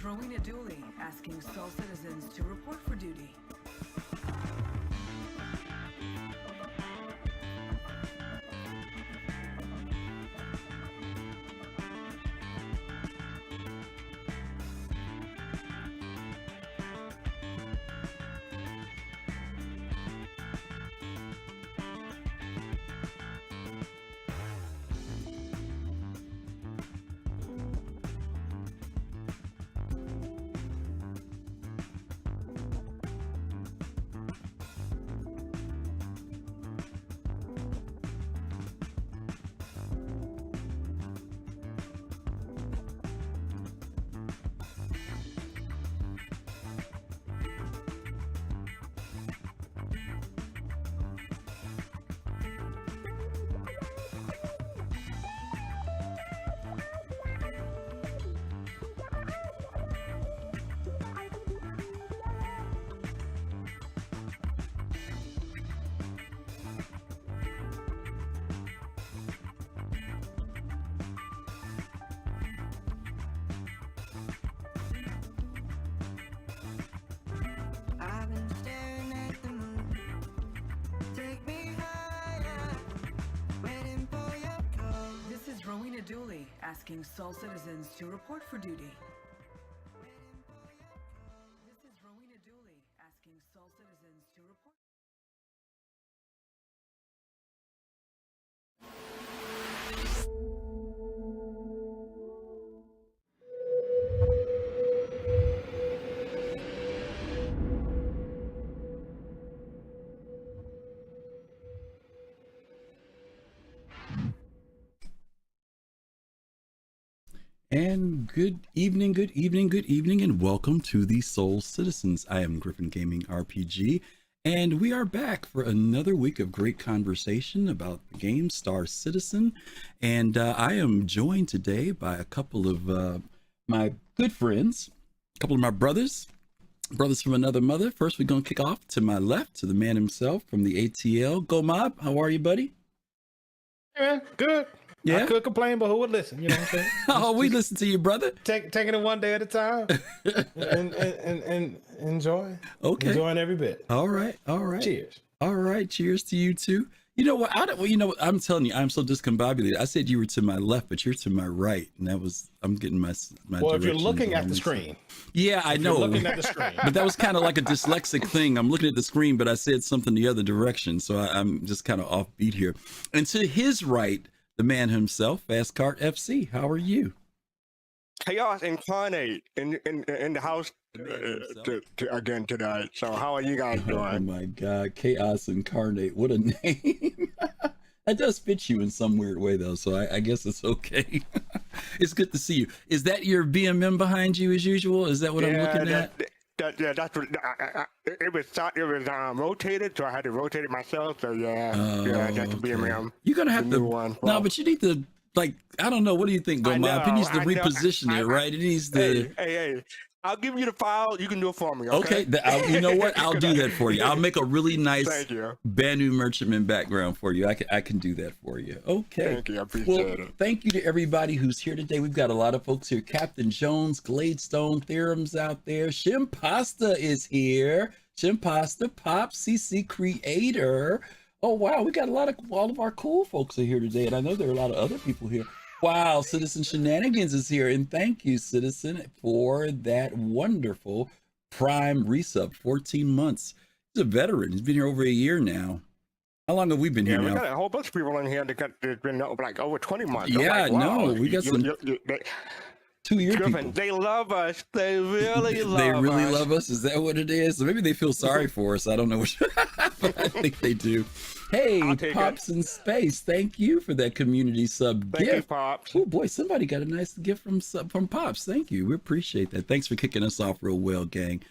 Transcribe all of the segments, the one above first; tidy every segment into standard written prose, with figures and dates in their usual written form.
Rowena Dooley asking Sol citizens to report for duty. Rowena Dooley asking Sol citizens to report for duty. This is Rowena Dooley asking Sol citizens to report. And good evening, and welcome to the Soul Citizens. I am GriffinGamingRPG, and we are back for another week of great conversation about the game Star Citizen. And I am joined today by a couple of my good friends, a couple of my brothers from another mother. First, we're going to kick off to my left, to the man himself from the ATL. Gomab, how are you, buddy? Yeah, good. Yeah? I could complain, but who would listen? You know what I'm saying? Oh, we listen to you, brother. Taking it one day at a time and enjoy. Okay. Enjoying every bit. All right. Cheers. All right. Cheers to you too. You know what? I'm telling you, I'm so discombobulated. I said you were to my left, but you're to my right, and I'm getting my. Well, if you're looking at the screen. Yeah, I know. You're looking at the screen. But that was kind of like a dyslexic thing. I'm looking at the screen, but I said something the other direction, so I'm just kind of offbeat here. And to his right, the man himself, fastcart FC. How are you? Chaos incarnate in the house again tonight. So how are you guys doing? Oh my God, Chaos Incarnate! What a name! That does fit you in some weird way, though. So I guess it's okay. It's good to see you. Is that your BMM behind you as usual? Is that what I'm looking at? That's what it was rotated, so I had to rotate it myself. So that's the BMM. You're gonna have to. One. No, but you need to, like, I don't know. What do you think, Gomab? He needs to reposition it, right? It needs to. Hey. I'll give you the file. You can do it for me. Okay. You know what? I'll do that for you. I'll make a really nice Banu Merchantman background for you. I can do that for you. Okay. Thank you. I appreciate it. Thank you to everybody who's here today. We've got a lot of folks here. Captain Jones, Gladestone, Theorems out there. Shimpasta is here. Shimpasta, Pop, CC Creator. Oh wow, we got all of our cool folks are here today, and I know there are a lot of other people here. Wow, Citizen Shenanigans is here, and thank you, Citizen, for that wonderful Prime resub, 14 months. He's a veteran. He's been here over a year now. How long have we been here now? We got a whole bunch of people in here that been like over 20 months. Yeah, like, wow. we got some 2-year people. They love us. They really love us. They really love us? Is that what it is? Maybe they feel sorry for us. I don't know which, but I think they do. Hey, Pops in Space, thank you for that community sub gift. Thank you, Pops. Oh boy, somebody got a nice gift from Pops. Thank you. We appreciate that. Thanks for kicking us off real well, gang.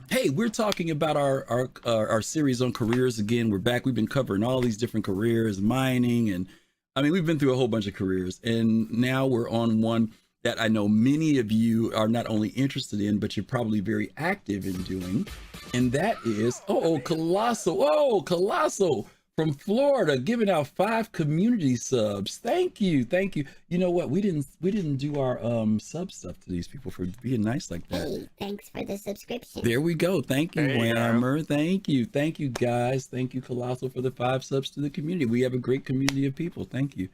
Hey, we're talking about our series on careers again. We're back. We've been covering all these different careers, mining, and I mean, we've been through a whole bunch of careers, and now we're on one that I know many of you are not only interested in, but you're probably very active in doing. And that is, Colossal. from Florida, giving out 5 community subs. Thank you. You know what? We didn't do our sub stuff to these people for being nice like that. Hey, thanks for the subscription. There we go. Thank you, Whammer. Thank you guys. Thank you, Colossal, for the 5 subs to the community. We have a great community of people. Thank you.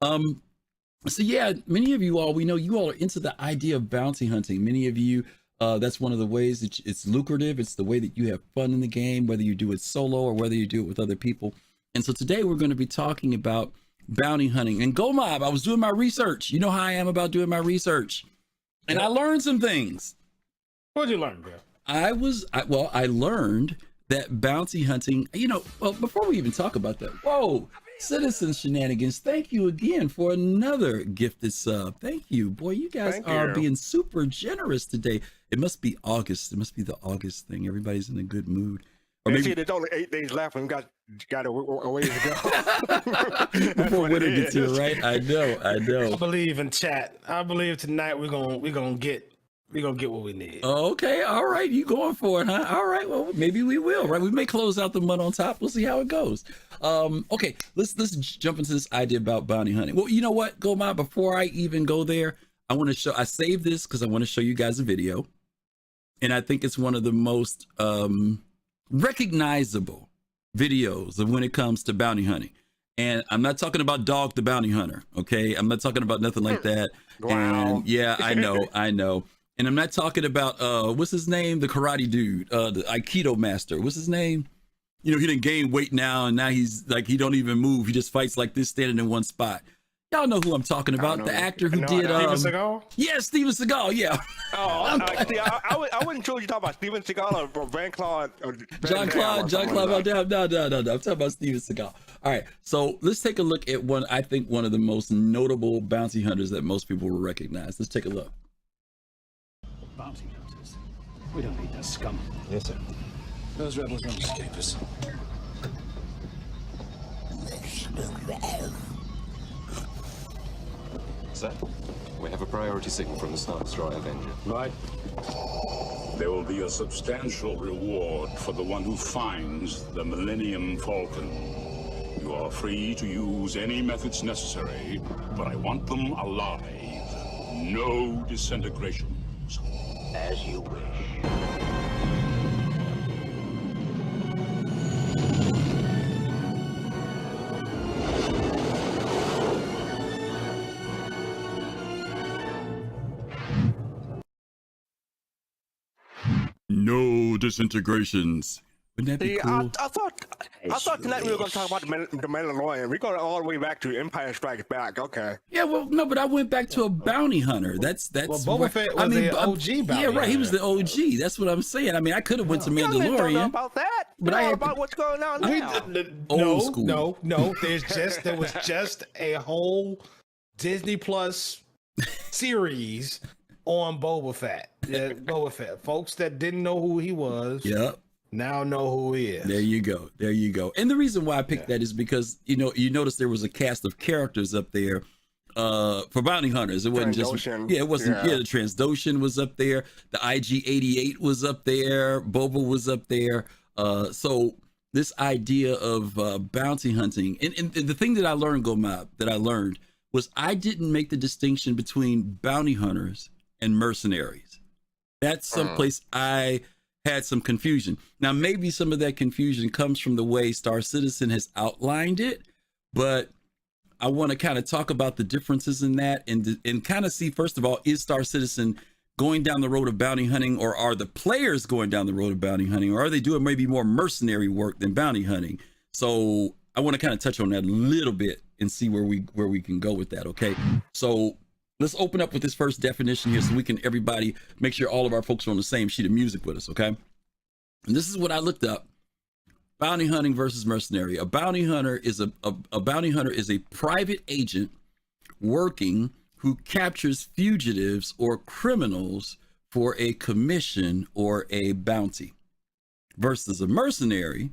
So yeah, many of you all, we know you all are into the idea of bounty hunting. Many of you, that's one of the ways that it's lucrative. It's the way that you have fun in the game, whether you do it solo or whether you do it with other people. And so today we're going to be talking about bounty hunting. And Gomob, I was doing my research. You know how I am about doing my research. And I learned some things. What'd you learn, bro? I learned that bounty hunting, well, before we even talk about that, whoa, Citizen Shenanigans, thank you again for another gifted sub. Thank you. Boy, you guys are being super generous today. It must be August. It must be the August thing. Everybody's in a good mood. Or maybe there's only 8 days left and got a ways to go. Before winter gets here, right? I know. I believe in chat. I believe tonight we're gonna get what we need. Okay, all right. You going for it, huh? All right. Well, maybe we will, right? We may close out the month on top. We'll see how it goes. Okay, let's jump into this idea about bounty hunting. Well, you know what, Gomob, before I even go there, I saved this because I want to show you guys a video. And I think it's one of the most recognizable videos of when it comes to bounty hunting. And I'm not talking about Dog the Bounty Hunter, okay? I'm not talking about nothing like that. Wow. And yeah, I know. And I'm not talking about what's his name, the karate dude, the Aikido master. What's his name? He didn't gain weight now, and now he's like he don't even move. He just fights like this, standing in one spot. Y'all know who I'm talking about? The actor who did Steven Seagal? Yeah, Steven Seagal. Yeah. Oh, I wasn't sure you talking about Steven Seagal or Jean-Claude. Jean-Claude Van Damme. No. I'm talking about Steven Seagal. All right, so let's take a look at one of the most notable bounty hunters that most people will recognize. Let's take a look. Bounty hunters. We don't need that scum. Yes, sir. Those rebels won't escape us. Sir, we have a priority signal from the Star Destroyer Avenger. Right. There will be a substantial reward for the one who finds the Millennium Falcon. You are free to use any methods necessary, but I want them alive. No disintegrations. As you wish. No disintegrations. Wouldn't that be cool? I thought tonight we were going to talk about the Mandalorian. We're going all the way back to Empire Strikes Back. Okay. Yeah, well, no, but I went back to a bounty hunter. That's. Well, Boba Fett was the OG bounty Yeah, right. hunter. He was the OG. That's what I'm saying. I mean, I could have went to Mandalorian. Don't know about that. But I had about what's going on now. Old school. No. There was just a whole Disney Plus series on Boba Fett. Yeah, Boba Fett. Folks that didn't know who he was. Yep. Now know who he is. There you go. And the reason why I picked that is because you notice there was a cast of characters up there for bounty hunters. It wasn't just the Transdoshan was up there, the IG-88 was up there, Boba was up there. So this idea of bounty hunting, and the thing that I learned, Gomob, was I didn't make the distinction between bounty hunters and mercenaries. That's someplace I had some confusion. Now, maybe some of that confusion comes from the way Star Citizen has outlined it, but I want to kind of talk about the differences in that and kind of see, first of all, is Star Citizen going down the road of bounty hunting, or are the players going down the road of bounty hunting, or are they doing maybe more mercenary work than bounty hunting? So I want to kind of touch on that a little bit and see where we can go with that. Okay. So let's open up with this first definition here so we can everybody make sure all of our folks are on the same sheet of music with us, okay? And this is what I looked up. Bounty hunting versus mercenary. A bounty hunter is a private agent working who captures fugitives or criminals for a commission or a bounty, versus a mercenary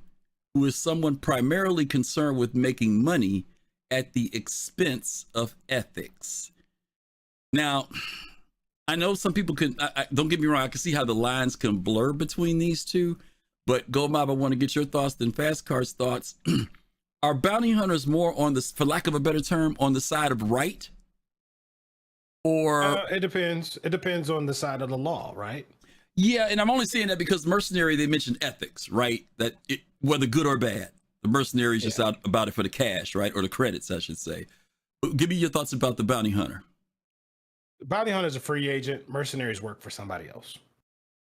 who is someone primarily concerned with making money at the expense of ethics. Now, I know some people can, don't get me wrong, I can see how the lines can blur between these two, but Gomob, I want to get your thoughts, then fastcart's thoughts. are bounty hunters more on this, for lack of a better term, on the side of right? Or it depends. It depends on the side of the law, right? yeah, and I'm only saying that because mercenary, they mentioned ethics, right? That whether good or bad, the mercenary is just out about it for the cash, right? Or the credits, I should say. Give me your thoughts about the bounty hunter. The bounty hunter is a free agent. Mercenaries work for somebody else.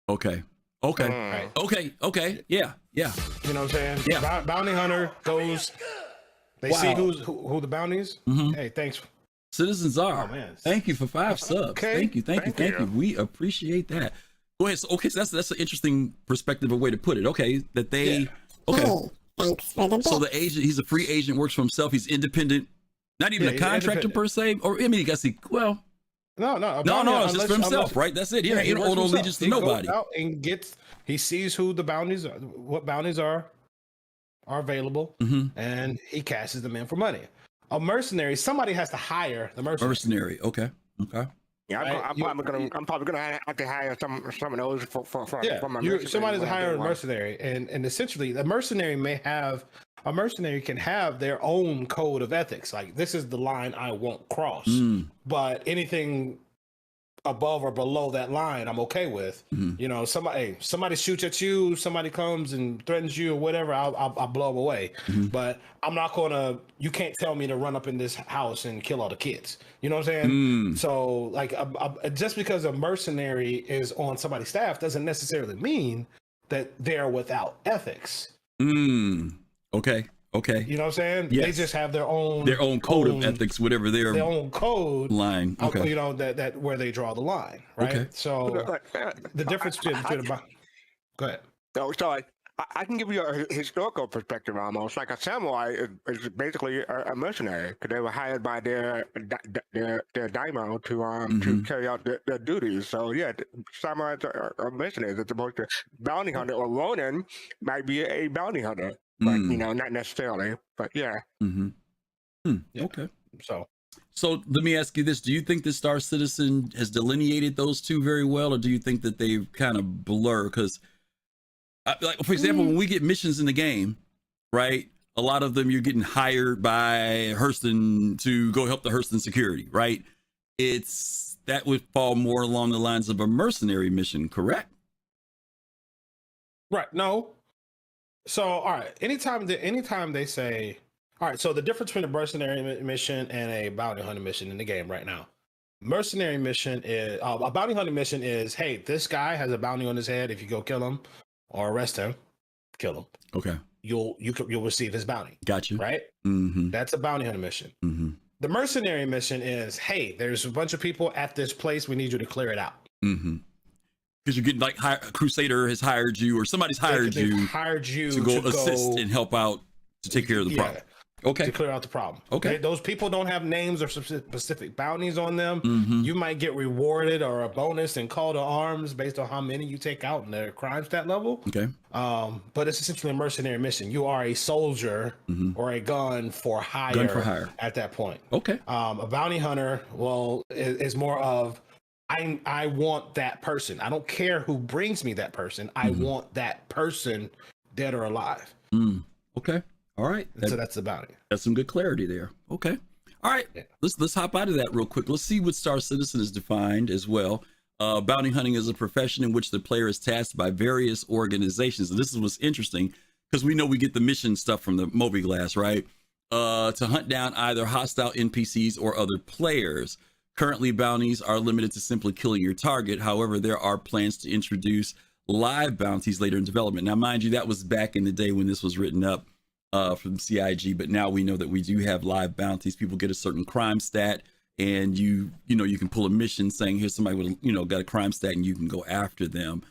Okay. Right. Okay. Yeah. You know what I'm saying? Yeah. Bounty hunter goes. They see who the bounties. Hey, thanks. Citizens are. Oh, man. Thank you for 5 subs. Okay. Thank you. We appreciate that. Go ahead. So, so that's an interesting perspective, a way to put it. Okay, that they. Okay. Hey, thanks for the bit. So the agent, he's a free agent, works for himself. He's independent, not even a contractor per se. Or I mean, I guess No, it's just for himself, right? That's it. Yeah, he don't owe no allegiance to nobody. Goes out and he sees who the bounties are, what bounties are available, and he cashes them in for money. A mercenary, somebody has to hire the mercenary. Okay. Yeah, I'm probably gonna have to hire some of those for my mercenary. Somebody's to hire a mercenary, and essentially the mercenary can have their own code of ethics. Like, this is the line I won't cross, but anything above or below that line I'm okay with. You know, somebody shoots at you, somebody comes and threatens you or whatever, I'll blow them away. But I'm not gonna, you can't tell me to run up in this house and kill all the kids. You know what I'm saying? So like, just because a mercenary is on somebody's staff doesn't necessarily mean that they're without ethics. Okay. You know what I'm saying? Yes. They just have their own code of ethics, whatever their own code line. Okay. You know, that where they draw the line, right? Okay. So the difference between go ahead. So I can give you a historical perspective almost. Like a samurai is basically a mercenary because they were hired by their daimyo to carry out their duties. So yeah, samurais are mercenaries as opposed to bounty hunter, or ronin might be a bounty hunter, but you know, not necessarily. But yeah. Okay. So let me ask you this: do you think the Star Citizen has delineated those two very well, or do you think that they kind of blur? Because like, for example, when we get missions in the game, right? A lot of them you're getting hired by Hurston to go help the Hurston security, right? That would fall more along the lines of a mercenary mission, correct? Right. No. So all right. Anytime they say, all right. So the difference between a mercenary mission and a bounty hunter mission in the game right now. Mercenary mission is a bounty hunter mission is, hey, this guy has a bounty on his head. If you go kill him or arrest him, kill him. Okay. You'll receive his bounty. Gotcha. Right? That's a bounty hunter mission. The mercenary mission is, hey, there's a bunch of people at this place. We need you to clear it out. Because you're getting like a Crusader has hired you, or somebody's hired you to go assist and help out to take care of the problem. Okay. To clear out the problem. Okay. Those people don't have names or specific bounties on them. You might get rewarded or a bonus and call to arms based on how many you take out in their crime stat level. Okay. But it's essentially a mercenary mission. You are a soldier or a gun for hire. At that point. Okay. A bounty hunter, is more of, I want that person. I don't care who brings me that person. I want that person, dead or alive. Okay. All right. So that's the bounty. That's some good clarity there. Okay. All right. Yeah. Let's hop out of that real quick. Let's see what Star Citizen is defined as well. Bounty hunting is a profession in which the player is tasked by various organizations. And this is what's interesting, because we know we get the mission stuff from the Moby-Glass, right? To hunt down either hostile NPCs or other players. Currently, bounties are limited to simply killing your target. However, there are plans to introduce live bounties later in development. Now, mind you, that was back in the day when this was written up from CIG, but now we know that we do have live bounties. People get a certain crime stat, and you can pull a mission saying, here's somebody with got a crime stat, and you can go after them.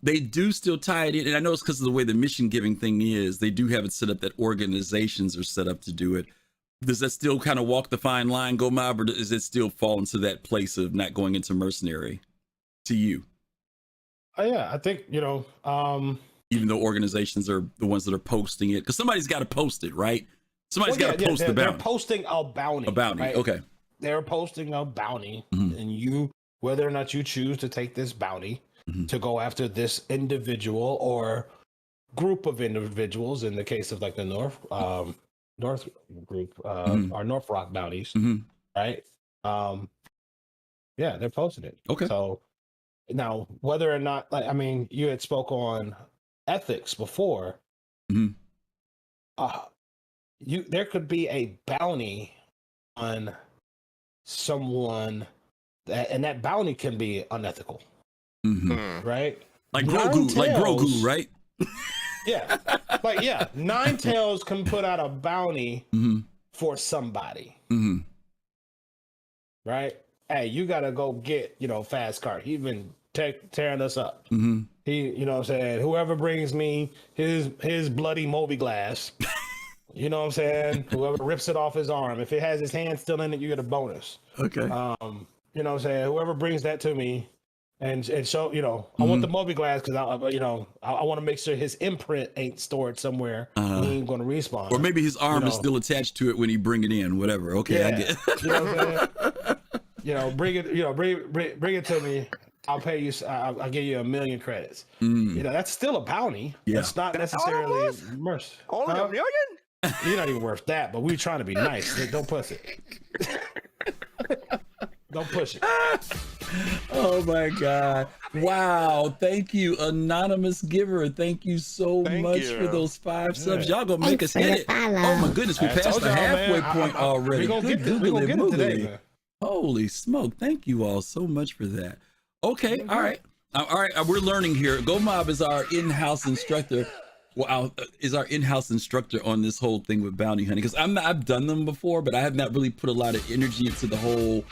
They do still tie it in, and I know it's because of the way the mission giving thing is. They do have it set up that organizations are set up to do it. Does that still kind of walk the fine line, Gomab, or does it still fall into that place of not going into mercenary to you? Yeah, I think, even though organizations are the ones that are posting it, because somebody's got to post it, right? Somebody's got to post the bounty. They're posting a bounty. Right? Okay. They're posting a bounty, and whether or not you choose to take this bounty to go after this individual or group of individuals. In the case of like the North group, our North Rock bounties, right? Yeah, they're posting it. Okay. So now, whether or not, like, I mean, you had spoke on ethics before. There could be a bounty on someone and that bounty can be unethical, right? Like Grogu, right? Yeah, Ninetales can put out a bounty for somebody, right? Hey, you gotta go get fastcart. He's been tearing us up. He, you know what I'm saying? Whoever brings me his bloody Moby glass. You know what I'm saying? Whoever rips it off his arm, if it has his hand still in it, you get a bonus. Okay. You know what I'm saying? Whoever brings that to me and show, I want the Moby glass because I want to make sure his imprint ain't stored somewhere. He ain't going to respawn. Or maybe his arm is still attached to it when he bring it in. Whatever. Okay, yeah. I get. You know what I'm saying? Bring it. Bring it to me. I'll pay you. I'll give you 1 million credits. That's still a bounty. Yeah. It's not necessarily mercy. Only $1 million? You're not even worth that, but we're trying to be nice. Don't push it. Don't push it. Oh my God. Wow. Thank you, anonymous giver. Thank you so much for those 5 subs. Y'all gonna make us hit it. Oh my goodness, we passed the halfway point already. We're gonna get it today, man. Holy smoke. Thank you all so much for that. Okay, all right. We're learning here. GoMob is our in-house instructor. Well, is our in-house instructor on this whole thing with bounty hunting, because I've done them before, but I have not really put a lot of energy into the whole.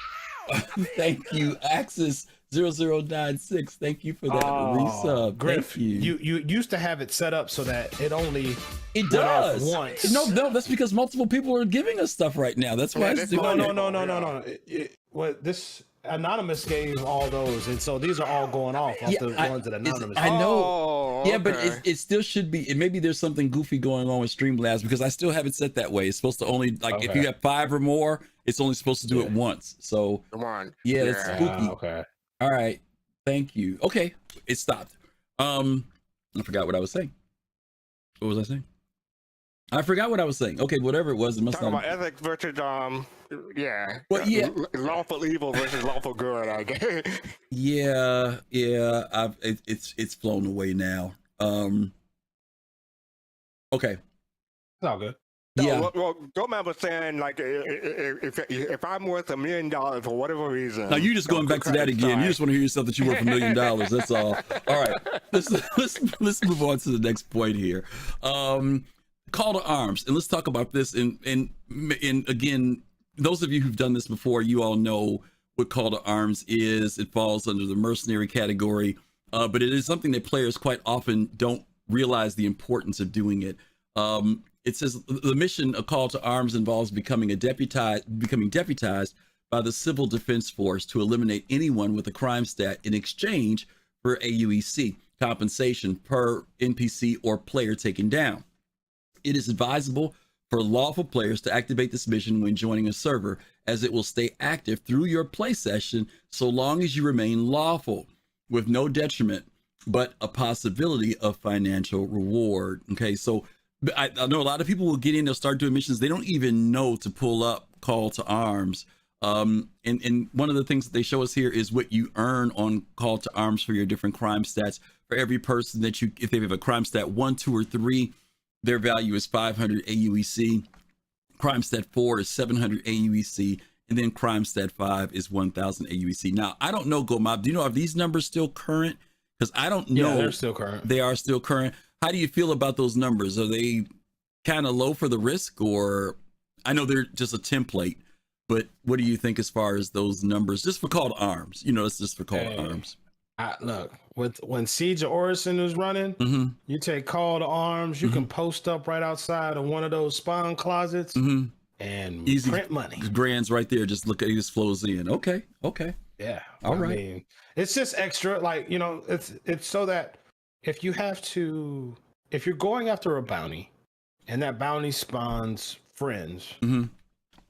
Thank you, Axis 0096. Thank you for that resub. Griff, Thank you. You used to have it set up so that it does once. No, that's because multiple people are giving us stuff right now. That's why it's doing it. No. This Anonymous gave all those, and so these are all going off the ones that Anonymous. I know. Okay. Yeah, but it still should be. Maybe there's something goofy going on with Streamlabs because I still have it set that way. It's supposed to only if you have 5 or more, it's only supposed to do it once. So Come on. yeah, that's spooky. Okay. All right. Thank you. Okay, it stopped. I forgot what I was saying. What was I saying? I forgot what I was saying. Okay, whatever it was, it must Talking not. about ethics versus Well, yeah. lawful evil versus lawful good, I guess. Yeah. It's flown away now. Okay. It's all good. No, Yeah. well, Gomab was saying like if I'm worth $1 million for whatever reason. Now you just going back to that again. You just want to hear yourself that you're worth $1 million. That's all. All right. Let's move on to the next point here. Call to arms, and let's talk about this. And again, those of you who've done this before, you all know what call to arms is. It falls under the mercenary category, but it is something that players quite often don't realize the importance of doing it. It says the mission, a call to arms, involves becoming deputized by the Civil Defense Force to eliminate anyone with a crime stat in exchange for AUEC compensation per NPC or player taken down. It is advisable for lawful players to activate this mission when joining a server, as it will stay active through your play session so long as you remain lawful, with no detriment but a possibility of financial reward. Okay, so I know a lot of people will get in, they'll start doing missions, they don't even know to pull up call to arms. And one of the things that they show us here is what you earn on call to arms for your different crime stats. For every person that you, if they have a crime stat 1, 2, or 3, their value is 500 AUEC. Crime stat 4 is 700 AUEC, and then crime stat 5 is 1000 AUEC. Now, I don't know, GoMob, do you know, are these numbers still current? Because I don't know. Yeah, they're still current. They are still current. How do you feel about those numbers? Are they kind of low for the risk, or I know they're just a template, but what do you think as far as those numbers, just for call to arms? You know, it's just for call to arms. Look, when Siege of Orison is running, you take call to arms, you can post up right outside of one of those spawn closets and Easy print money. Grands right there. Just look at it, just flows in. Okay. Yeah. All right. I mean, it's just extra, like, you know, it's so that if you're going after a bounty and that bounty spawns friends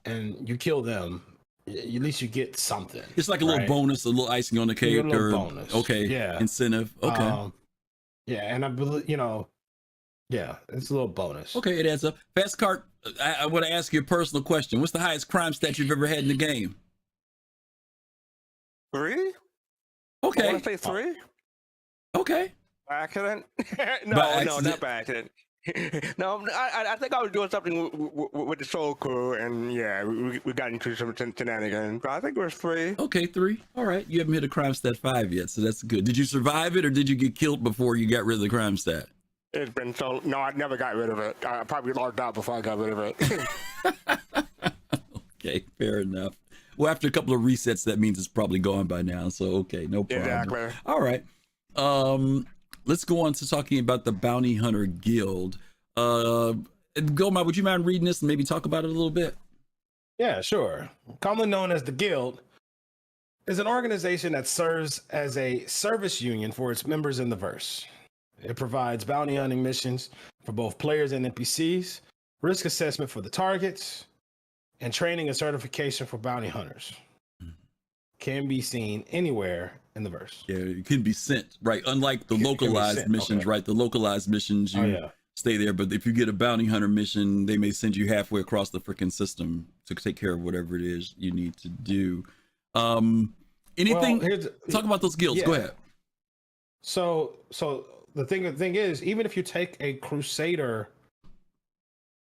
and you kill them, at least you get something. It's like a little bonus, a little icing on the cake, a little bonus. Okay. Yeah. Incentive. Okay. Yeah, and I believe, you know, Yeah, it's a little bonus. Okay, it adds up. Fastcart, I want to ask you a personal question. What's the highest crime stat you've ever had in the game? 3? Okay. I want to say 3. Okay. By accident? No, By no, accident. not by accident. No, I think I was doing something with the Soul Crew, and yeah, we got into some shenanigans. But I think it was 3. Okay, 3. All right. You haven't hit a crime stat 5 yet, so that's good. Did you survive it, or did you get killed before you got rid of the crime stat? It's been so... No, I never got rid of it. I probably logged out before I got rid of it. Okay, fair enough. Well, after a couple of resets, that means it's probably gone by now. So, okay, no problem. Exactly. All right. Let's go on to talking about the Bounty Hunter Guild. Goma, would you mind reading this and maybe talk about it a little bit? Yeah, sure. Commonly known as the Guild, is an organization that serves as a service union for its members in the verse. It provides bounty hunting missions for both players and NPCs, risk assessment for the targets, and training and certification for bounty hunters. Can be seen anywhere in the verse. Yeah, it can be sent, right? Unlike the localized missions, right? The localized missions, you stay there. But if you get a bounty hunter mission, they may send you halfway across the freaking system to take care of whatever it is you need to do. Anything? Well, talk about those guilds. Yeah. Go ahead. So the thing is, even if you take a Crusader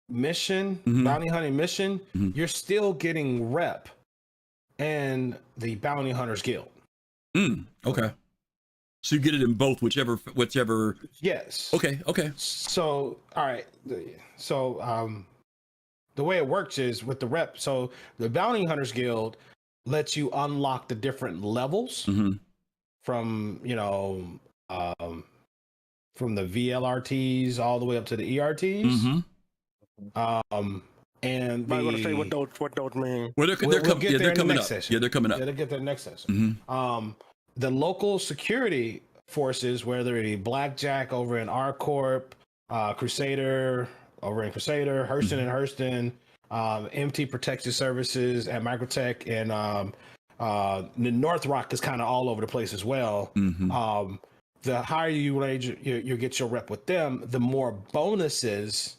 mission, bounty hunting mission, you're still getting rep and the Bounty Hunters Guild. Okay. So you get it in both, whichever. Yes. Okay. So, all right. So, the way it works is with the rep. So the Bounty Hunters Guild lets you unlock the different levels from, from the VLRTs all the way up to the ERTs. And I'm going to say what those mean. Well, they're coming up. Yeah, they're coming up. Session. Yeah, they're coming up. Yeah, they'll get there next session. The local security forces, whether it be Blackjack over in R Corp, Crusader over in Crusader, Hurston and Hurston, MT Protection Services at Microtech, and the North Rock is kind of all over the place as well. The higher you range, you get your rep with them, the more bonuses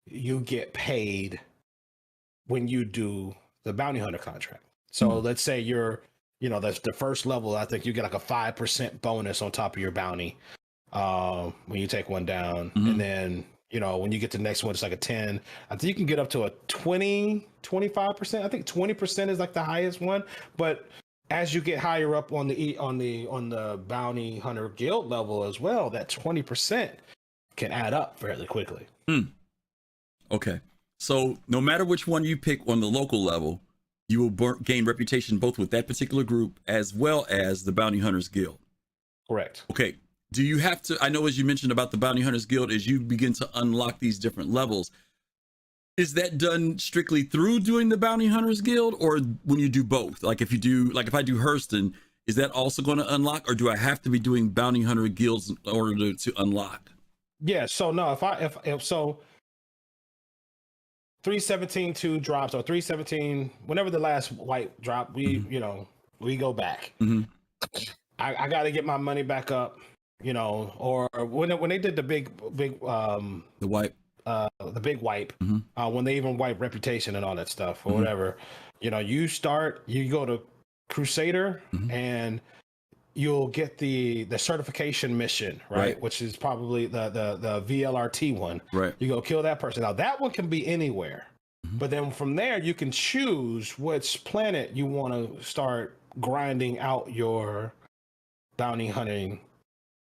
you get paid when you do the bounty hunter contract. So let's say that's the first level. I think you get like a 5% bonus on top of your bounty when you take one down. And then, when you get to the next one, it's like a 10. I think you can get up to a 25%. I think 20% is like the highest one. But as you get higher up on the bounty hunter guild level as well, that 20% can add up fairly quickly. Okay. So no matter which one you pick on the local level, you will gain reputation both with that particular group as well as the Bounty Hunters Guild. Correct. Okay. Do you have to, I know as you mentioned about the Bounty Hunters Guild, as you begin to unlock these different levels, is that done strictly through doing the Bounty Hunters Guild, or when you do both? Like if I do Hurston, is that also going to unlock, or do I have to be doing Bounty Hunter Guilds in order to unlock? Yeah. So no, if 317.2 drops, or 317, whenever the last white drop, we go back. I got to get my money back up, or when they did the big the wipe, the big wipe, when they even wipe reputation and all that stuff or whatever, you go to Crusader and you'll get the certification mission, right? Which is probably the VLRT one. Right. You go kill that person. Now that one can be anywhere, but then from there you can choose which planet you want to start grinding out your bounty hunting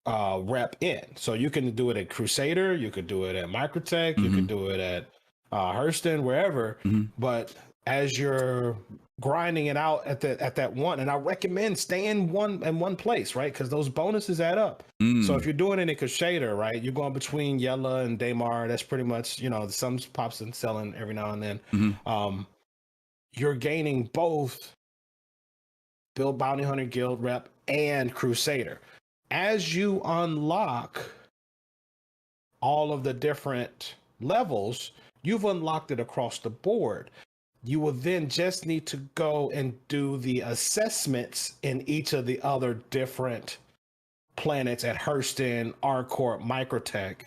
rep in. So you can do it at Crusader, you could do it at Microtech, you could do it at Hurston, wherever. But as you're grinding it out at that one, and I recommend staying in one place, right? Because those bonuses add up. So if you're doing it in Crusader, right, you're going between Yella and Daymar. That's pretty much, some pops and selling every now and then. You're gaining both Build Bounty Hunter Guild rep and Crusader. As you unlock all of the different levels, you've unlocked it across the board. You will then just need to go and do the assessments in each of the other different planets at Hurston, R Corp, Microtech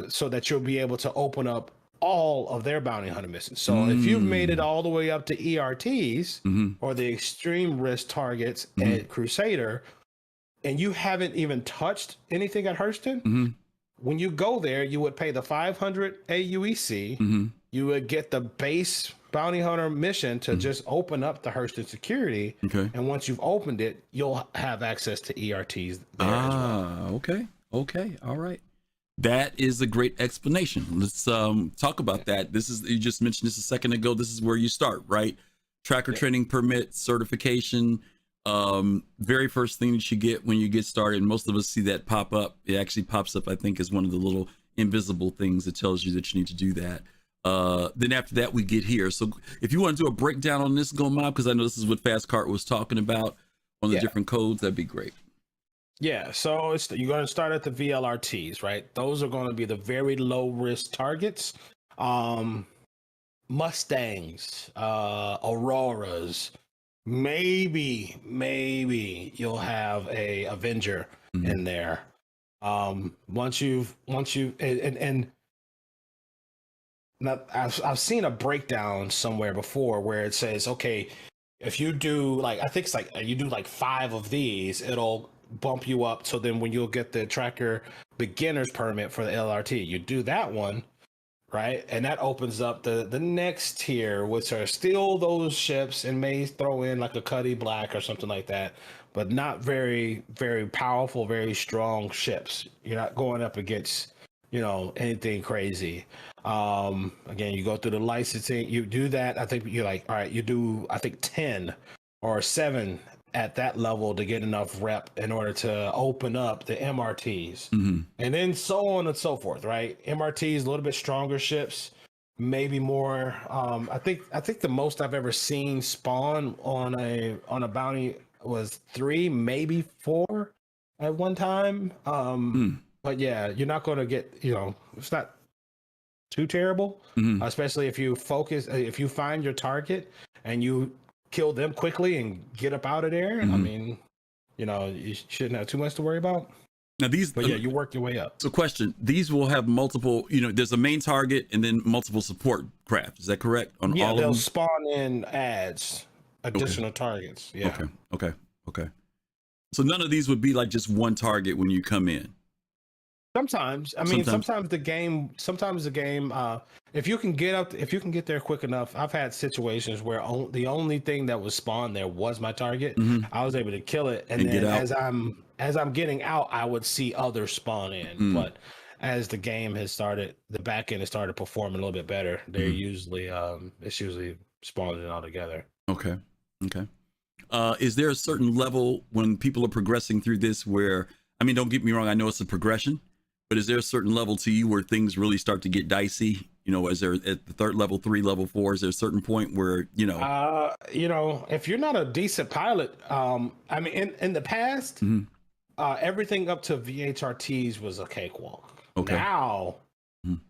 so that you'll be able to open up all of their bounty hunter missions. So if you've made it all the way up to ERTs or the extreme risk targets at Crusader, and you haven't even touched anything at Hurston, when you go there, you would pay the 500 AUEC. You would get the base bounty hunter mission to just open up the Hurston security. Okay. And once you've opened it, you'll have access to ERTs there as well. Okay. Okay. All right. That is a great explanation. Let's talk about that. This is, you just mentioned this a second ago. This is where you start, right? Tracker training permit, certification. Very first thing that you get when you get started, and most of us see that pop up. It actually pops up, I think, as one of the little invisible things that tells you that you need to do that. Then after that, we get here. So if you want to do a breakdown on this, Gomab, because I know this is what Fastcart was talking about on the different codes, that'd be great. Yeah, so you're going to start at the VLRTs, right? Those are going to be the very low risk targets. Mustangs, Auroras, maybe you'll have a Avenger in there. Once you and now I've seen a breakdown somewhere before where it says, okay, if you do like, I think it's like you do like 5 of these, it'll bump you up. So then when you'll get the tracker beginner's permit for the LRT, you do that one, right? And that opens up the next tier, which are still those ships and may throw in like a Cuddy Black or something like that, but not very, very powerful, very strong ships. You're not going up against, anything crazy. Again, you go through the licensing, you do that. I think you're like, all right, you do, I think 10 or 7 at that level to get enough rep in order to open up the MRTs, and then so on and so forth, right? MRTs, a little bit stronger ships, maybe more. I think the most I've ever seen spawn on a bounty was 3, maybe 4 at one time. But yeah, you're not going to get, it's not too terrible, especially if you find your target and you kill them quickly and get up out of there. I mean, you shouldn't have too much to worry about. Now but yeah, you work your way up. So question, these will have multiple, there's a main target and then multiple support craft. Is that correct? On all of them? They'll spawn in additional targets. Yeah. Okay. So none of these would be like just one target when you come in. Sometimes the game, if you can get there quick enough. I've had situations where the only thing that was spawned there was my target. I was able to kill it, and then as I'm getting out, I would see others spawn in. But as the game has started, the back end has started performing a little bit better. They're usually it's usually spawning all together. Okay. Is there a certain level when people are progressing through this where, I mean, don't get me wrong, I know it's a progression, but is there a certain level to you where things really start to get dicey? Is there at the 3rd level, 3, level 4, is there a certain point where, if you're not a decent pilot, I mean, in the past, everything up to VHRTs was a cakewalk. Okay. Now,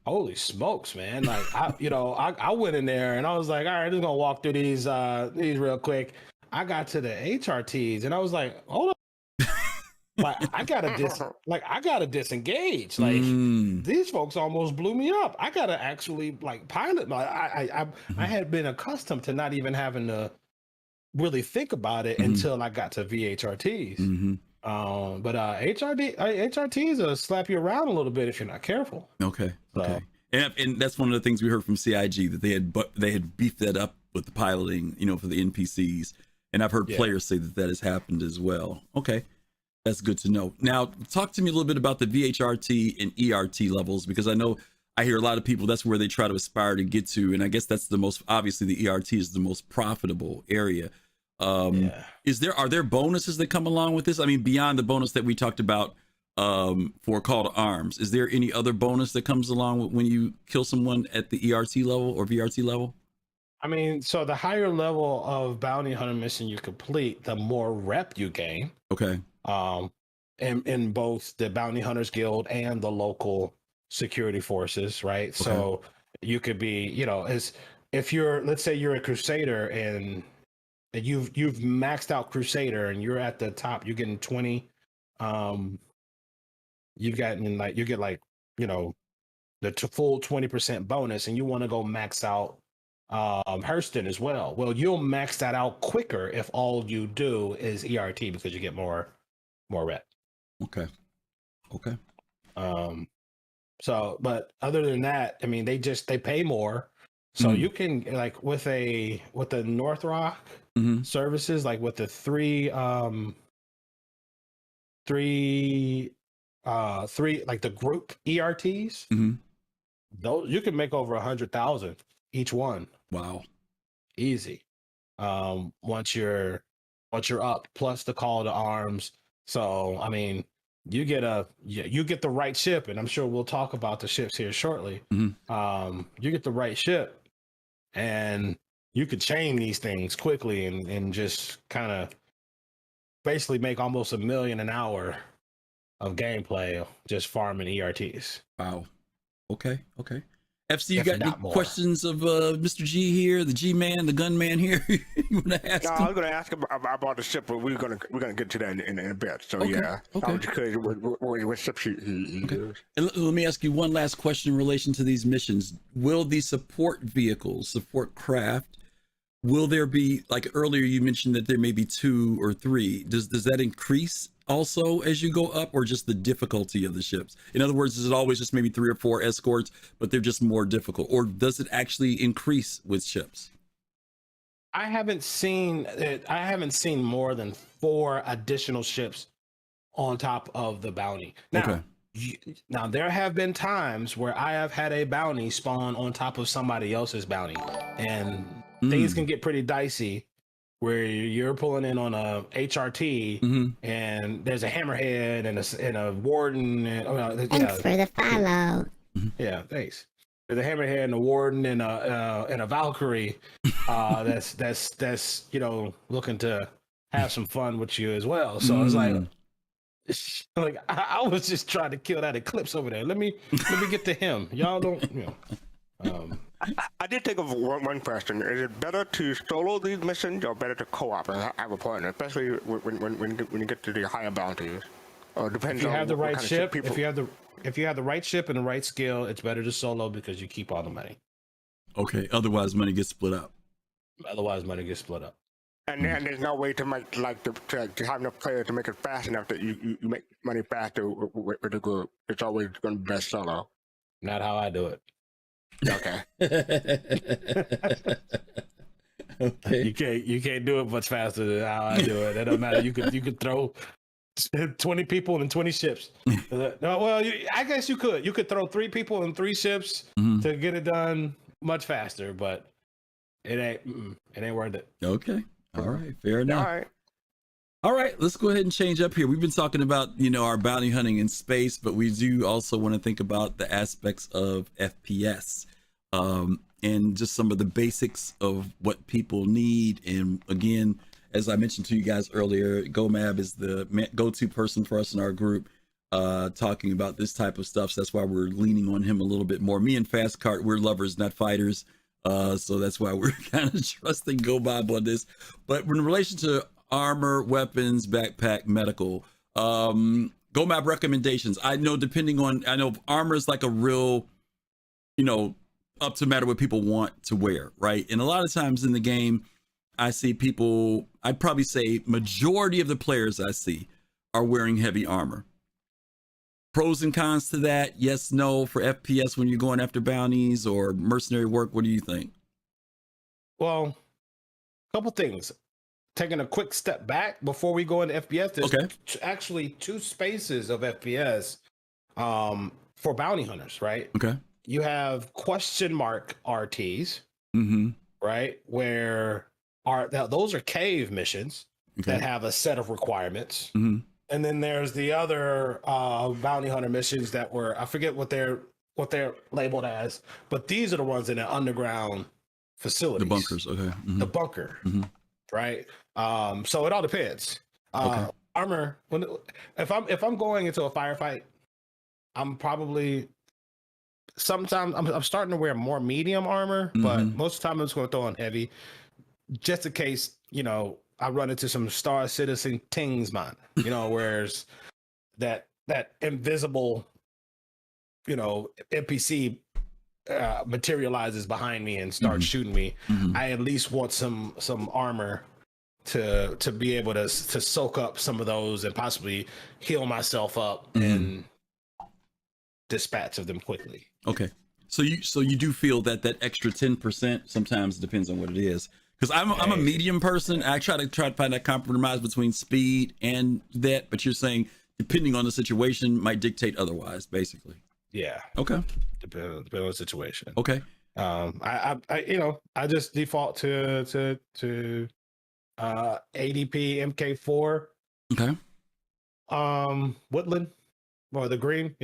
holy smokes, man. Like, I went in there and I was like, all right, I'm just going to walk through these real quick. I got to the HRTs and I was like, hold up. Like I gotta disengage. Like these folks almost blew me up. I gotta actually like pilot. I had been accustomed to not even having to really think about it until I got to VHRTs. But HRTs will slap you around a little bit if you're not careful. Okay. And that's one of the things we heard from CIG, that they had beefed that up with the piloting, for the NPCs. And I've heard players say that has happened as well. Okay. That's good to know. Now, talk to me a little bit about the VHRT and ERT levels, because I hear a lot of people, that's where they try to aspire to get to. And I guess that's obviously the ERT is the most profitable area. Are there bonuses that come along with this? I mean, beyond the bonus that we talked about for Call to Arms, is there any other bonus that comes along when you kill someone at the ERT level or VRT level? I mean, so the higher level of bounty hunter mission you complete, the more rep you gain. Okay. In both the Bounty Hunters Guild and the local security forces, right? Okay. So you could be, if you're, let's say you're a Crusader and you've maxed out Crusader and you're at the top, you're getting 20. You get full 20% bonus, and you want to go max out Hurston as well. Well, you'll max that out quicker if all you do is ERT because you get more rep. Okay. So, but other than that, I mean, they pay more. So you can like with the North Rock services, like with the three like the group ERTs, those you can make over 100,000 each one. Wow. Easy. Once you're up, plus the call to arms. So I mean, you get the right ship, and I'm sure we'll talk about the ships here shortly. You get the right ship, and you could chain these things quickly and just kind of basically make almost $1 million an hour of gameplay just farming ERTs. Wow. Okay. FC, you got any questions of Mr. G here, the G man, the gun man here? You want to ask? No, I was going to ask about the ship, but we're going to get to that in a bit. So yeah, I was just curious what ship he used. And let me ask you one last question in relation to these missions. Will the support vehicles, support craft, will there be, like earlier you mentioned that there may be 2 or 3? Does that increase also as you go up, or just the difficulty of the ships? In other words, is it always just maybe 3 or 4 escorts, but they're just more difficult, or does it actually increase with ships? I haven't seen more than 4 additional ships on top of the bounty. Now, now there have been times where I have had a bounty spawn on top of somebody else's bounty, and things can get pretty dicey, where you're pulling in on a HRT and there's a hammerhead and a warden and Thanks for the follow. Yeah, thanks. There's a hammerhead and a warden and a Valkyrie that's looking to have some fun with you as well. So it's like I was just trying to kill that Eclipse over there. Let me get to him. Y'all don't I did think of one question. Is it better to solo these missions or better to co-op and have a partner, especially when you get to the higher bounties? Or depends if you on have the right kind of ship. people... If you have the right ship and the right skill, it's better to solo because you keep all the money. Okay. Otherwise, money gets split up. And there's no way to make to have enough players to make it fast enough that you make money faster with the group. It's always going to be best solo. Not how I do it. Okay. Okay. You can't do it much faster than how I do it. It doesn't matter. You could throw 20 people and 20 ships. No, well, I guess you could. You could throw 3 people and 3 ships to get it done much faster, but it ain't worth it. Okay. All right. Fair enough. All right. All right, let's go ahead and change up here. We've been talking about, our bounty hunting in space, but we do also want to think about the aspects of FPS and just some of the basics of what people need. And again, as I mentioned to you guys earlier, Gomab is the go-to person for us in our group talking about this type of stuff. So that's why we're leaning on him a little bit more. Me and Fastcart, we're lovers, not fighters. So that's why we're kind of trusting Gomab on this. But in relation to armor, weapons, backpack, medical, Gomab recommendations. I know armor is like a real, up to matter what people want to wear, right? And a lot of times in the game, I see people, I'd probably say majority of the players I see are wearing heavy armor. Pros and cons to that, yes, no, for FPS when you're going after bounties or mercenary work, what do you think? Well, a couple things. Taking a quick step back before we go into FPS, there's actually 2 spaces of FPS for bounty hunters, right? Okay. You have question mark RTs, right? Where those are cave missions that have a set of requirements. And then there's the other bounty hunter missions that I forget what they're labeled as, but these are the ones in the underground facilities. The bunkers, okay. The bunker, right? So it all depends. Armor. If I'm going into a firefight, I'm probably sometimes I'm starting to wear more medium armor, but most of the time I'm just going to throw on heavy, just in case I run into some Star Citizen Tings, man. Where's that invisible NPC materializes behind me and starts shooting me, I at least want some armor to be able to soak up some of those and possibly heal myself up and dispatch of them quickly. Okay. So you do feel that extra 10% sometimes depends on what it is. Because I'm a medium person. I try to find that compromise between speed and that, but you're saying depending on the situation might dictate otherwise, basically. Yeah. Okay. Depends on the situation. Okay. I just default to ADP MK4. Okay. Woodland or the green,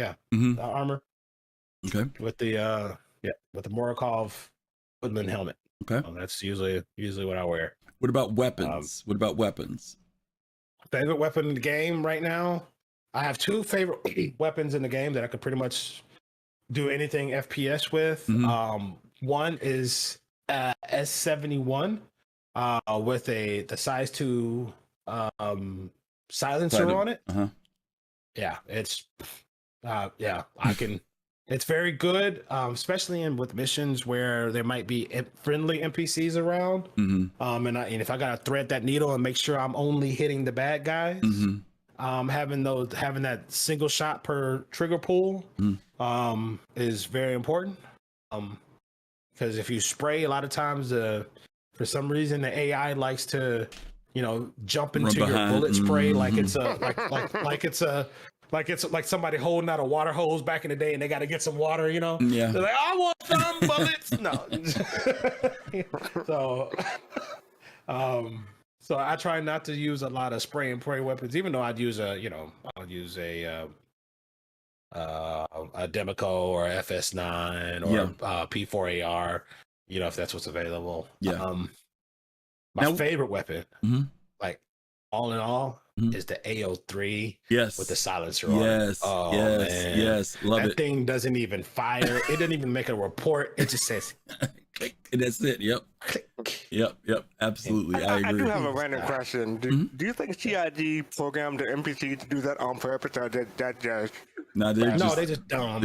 armor. Okay. With the Morikov Woodland helmet. Okay. That's usually what I wear. What about weapons? Favorite weapon in the game right now? I have two favorite weapons in the game that I could pretty much do anything FPS with. One is S71 with the size 2 silencer on it. Yeah, it's I can. It's very good, especially with missions where there might be friendly NPCs around. And if I gotta thread that needle and make sure I'm only hitting the bad guys, having that single shot per trigger pull is very important. Because if you spray, a lot of times for some reason the AI likes to jump into your bullet spray like it's like somebody holding out a water hose back in the day and they got to get some water, Yeah. They're like, I want some bullets. No. So I try not to use a lot of spray and pray weapons, even though I'll use a Demico or FS9 or P4AR, if that's what's available. Yeah. My favorite weapon, like all in all, is the AO3 with the silencer on it. Oh, man. Yes, love it. That thing doesn't even fire. It doesn't even make a report. It just says click, and that's it. Yep. Click. Yep. Absolutely. I agree. I do have a random question. Do you think CIG programmed the NPC to do that on purpose, or that just... No, they just dumb.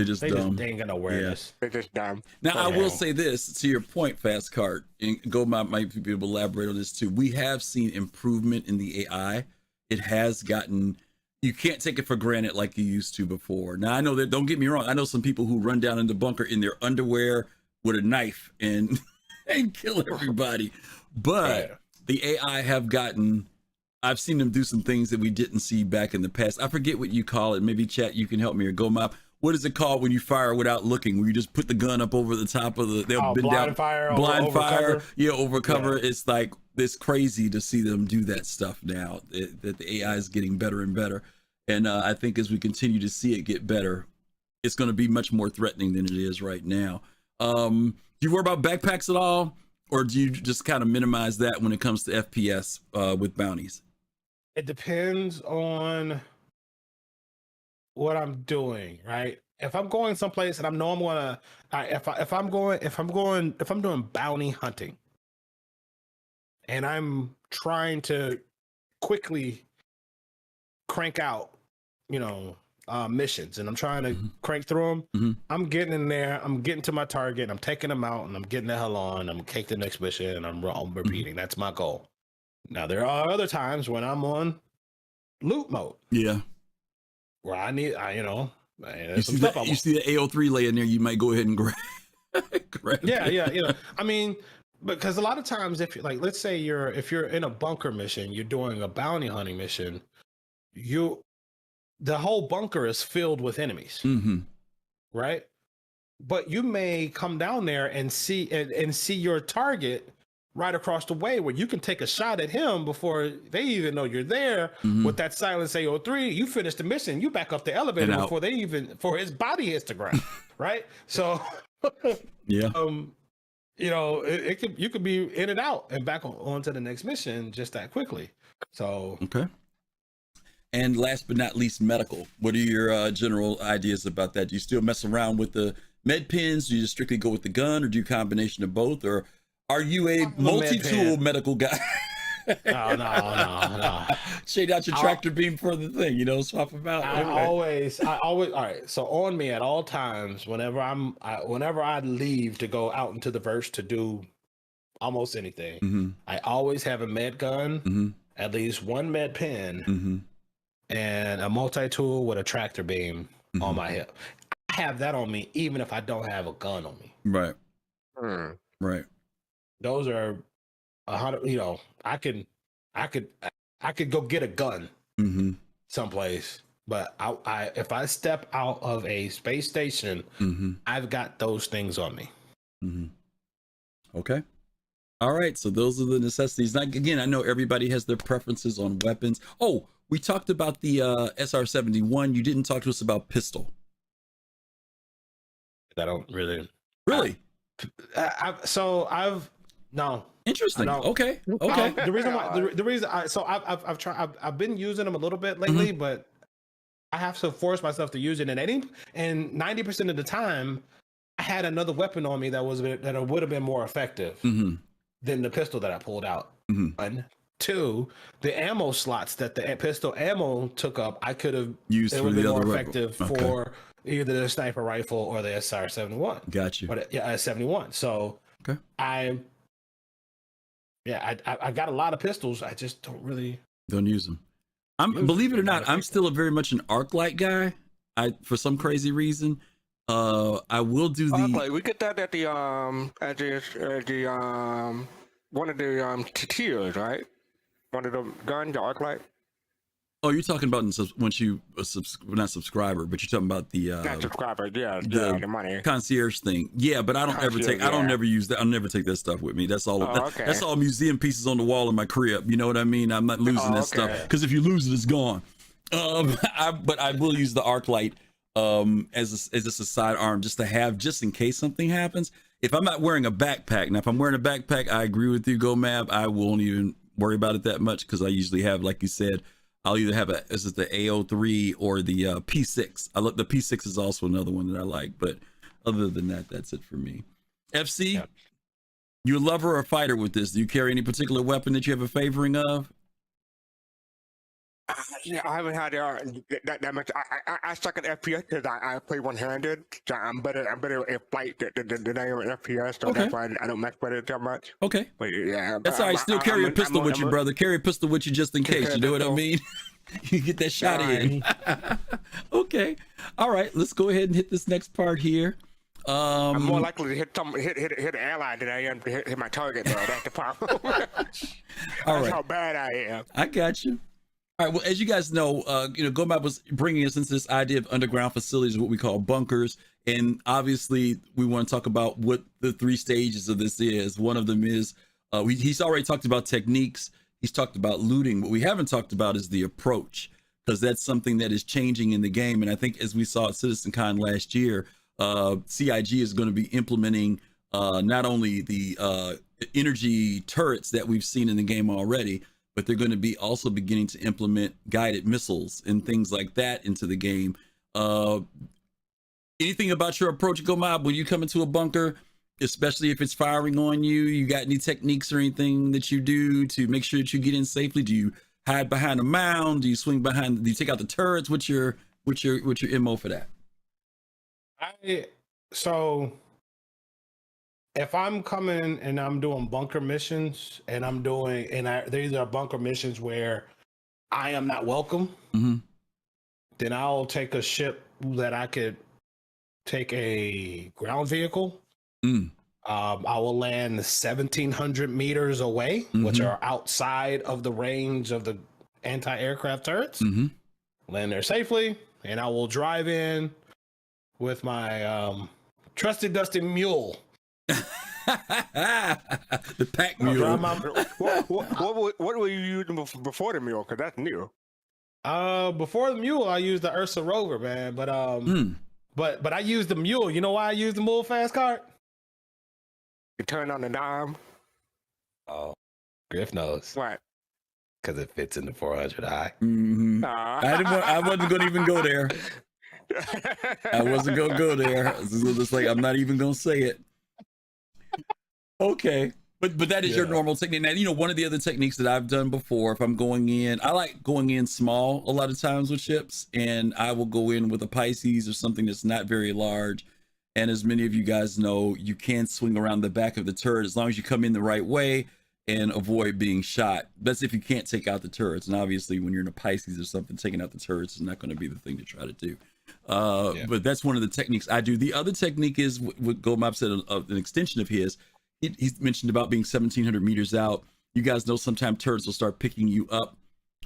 They ain't got no awareness. They're just dumb. Now, I will say this, to your point, Fastcart, and Gomab might be able to elaborate on this too. We have seen improvement in the AI. It has gotten, you can't take it for granted like you used to before. Now, I know that, don't get me wrong, I know some people who run down in the bunker in their underwear with a knife and kill everybody. But the AI have gotten, I've seen them do some things that we didn't see back in the past. I forget what you call it. Maybe chat, you can help me or Gomab. What is it called when you fire without looking? Where you just put the gun up over the top of the, they'll bend down. Blind fire. Yeah, over cover. Yeah. It's like, it's crazy to see them do that stuff now, that the AI is getting better and better. And I think as we continue to see it get better, it's going to be much more threatening than it is right now. Do you worry about backpacks at all? Or do you just kind of minimize that when it comes to FPS with bounties? It depends on what I'm doing, right? If I'm going someplace and I know I'm gonna, if I'm doing bounty hunting, and I'm trying to quickly crank out, missions, and I'm trying to crank through them. I'm getting in there, I'm getting to my target, I'm taking them out, and I'm getting the hell on. I'm taking the next mission, and I'm repeating. That's my goal. Now there are other times when I'm on loot mode. Yeah. Where I need, you see the AO3 laying there, you might go ahead and grab Yeah. I mean, because a lot of times, if let's say if you're in a bunker mission, you're doing a bounty hunting mission, the whole bunker is filled with enemies, right? But you may come down there and see your target right across the way, where you can take a shot at him before they even know you're there. With that silence AO3, you finish the mission, you back up the elevator before his body hits the ground, right? So, yeah, you could be in and out and back on to the next mission just that quickly. So okay. And last but not least, medical. What are your general ideas about that? Do you still mess around with the med pins? Do you just strictly go with the gun, or do you combination of both, or are you a multi-tool medical guy? No. Shade out your tractor beam for the thing, you know, swap them out. I always, all right. So on me at all times, whenever I leave to go out into the verse to do almost anything, I always have a med gun, at least one med pen, and a multi-tool with a tractor beam on my hip. I have that on me, even if I don't have a gun on me. Right. Right. Those are 100. You know, I could go get a gun someplace, but I if I step out of a space station, I've got those things on me. Okay. All right. So those are the necessities. Now, again, I know everybody has their preferences on weapons. Oh, we talked about the SR-71. You didn't talk to us about pistol. I don't really. Really? I've no. Interesting. Okay. The reason why I've been using them a little bit lately, but I have to force myself to use it. And 90% of the time, I had another weapon on me that would have been more effective than the pistol that I pulled out. 1, 2, the ammo slots that the pistol ammo took up, I could have used for the other more effective for either the sniper rifle or the SR-71. Got you. But yeah, 71. So I got a lot of pistols. I just don't use them. Believe it or not, I'm still very much an arc light guy. For some crazy reason, I will do the. We get that at the one of the tiers, right? One of the guns, the arc light. Oh, you're talking about once you not subscriber, but you're talking about the not subscriber, the money concierge thing. Yeah, but I don't ever take. I don't never use that. I'll never take that stuff with me. That's all. That's all museum pieces on the wall in my crib. You know what I mean? I'm not losing that stuff because if you lose it, it's gone. But I will use the arc light as a sidearm just to have just in case something happens. If I'm not wearing a backpack, now if I'm wearing a backpack, I agree with you, Gomab. I won't even worry about it that much because I usually have, like you said. I'll either have the AO3 or the P6. The P6 is also another one that I like, but other than that, that's it for me. FC, you a lover or a fighter with this? Do you carry any particular weapon that you have a favoring of? I haven't had that much. I suck at FPS because I play one-handed. So I'm better at flight than I am at FPS. So that's why I don't mess with it that much. Okay. But yeah, that's all right. Still carry a pistol with you, brother. Carry a pistol with you just in case. You know what I mean? You get that shot in. Okay. All right. Let's go ahead and hit this next part here. I'm more likely to hit an ally than I am to hit my target. Though. That's the problem. That's how bad I am. I got you. All right. Well, as you guys know, Gomab was bringing us into this idea of underground facilities, what we call bunkers. And obviously, we want to talk about what the 3 stages of this is. One of them is, he's already talked about techniques. He's talked about looting. What we haven't talked about is the approach, because that's something that is changing in the game. And I think as we saw at CitizenCon last year, CIG is going to be implementing not only the energy turrets that we've seen in the game already, but they're going to be also beginning to implement guided missiles and things like that into the game. Anything about your approach, Gomab, when you come into a bunker, especially if it's firing on you? You got any techniques or anything that you do to make sure that you get in safely? Do you hide behind a mound? Do you swing behind? Do you take out the turrets? What's your MO for that? So if I'm coming and I'm doing bunker missions and these are bunker missions where I am not welcome, then I'll take a ship that I could take a ground vehicle. I will land 1,700 meters away, which are outside of the range of the anti-aircraft turrets. Land there safely, and I will drive in with my trusty dusty mule. The pack mule. What were you using before the mule? Because that's new. Before the mule, I used the Ursa Rover, man. But I used the mule. You know why I used the mule fastcart? You turn on the dime. Oh, Griff knows. What? Because it fits in the 400i. I wasn't going to even go there. I wasn't going to go there. It's like, I'm not even going to say it. Okay. But that is your normal technique. Now, you know, one of the other techniques that I've done before, if I'm going in, I like going in small a lot of times with ships, and I will go in with a Pisces or something that's not very large. And as many of you guys know, you can swing around the back of the turret as long as you come in the right way and avoid being shot. That's if you can't take out the turrets. And obviously, when you're in a Pisces or something, taking out the turrets is not going to be the thing to try to do. But that's one of the techniques I do. The other technique is what Gomab said, an extension of his. He's mentioned about being 1,700 meters out. You guys know sometimes turrets will start picking you up.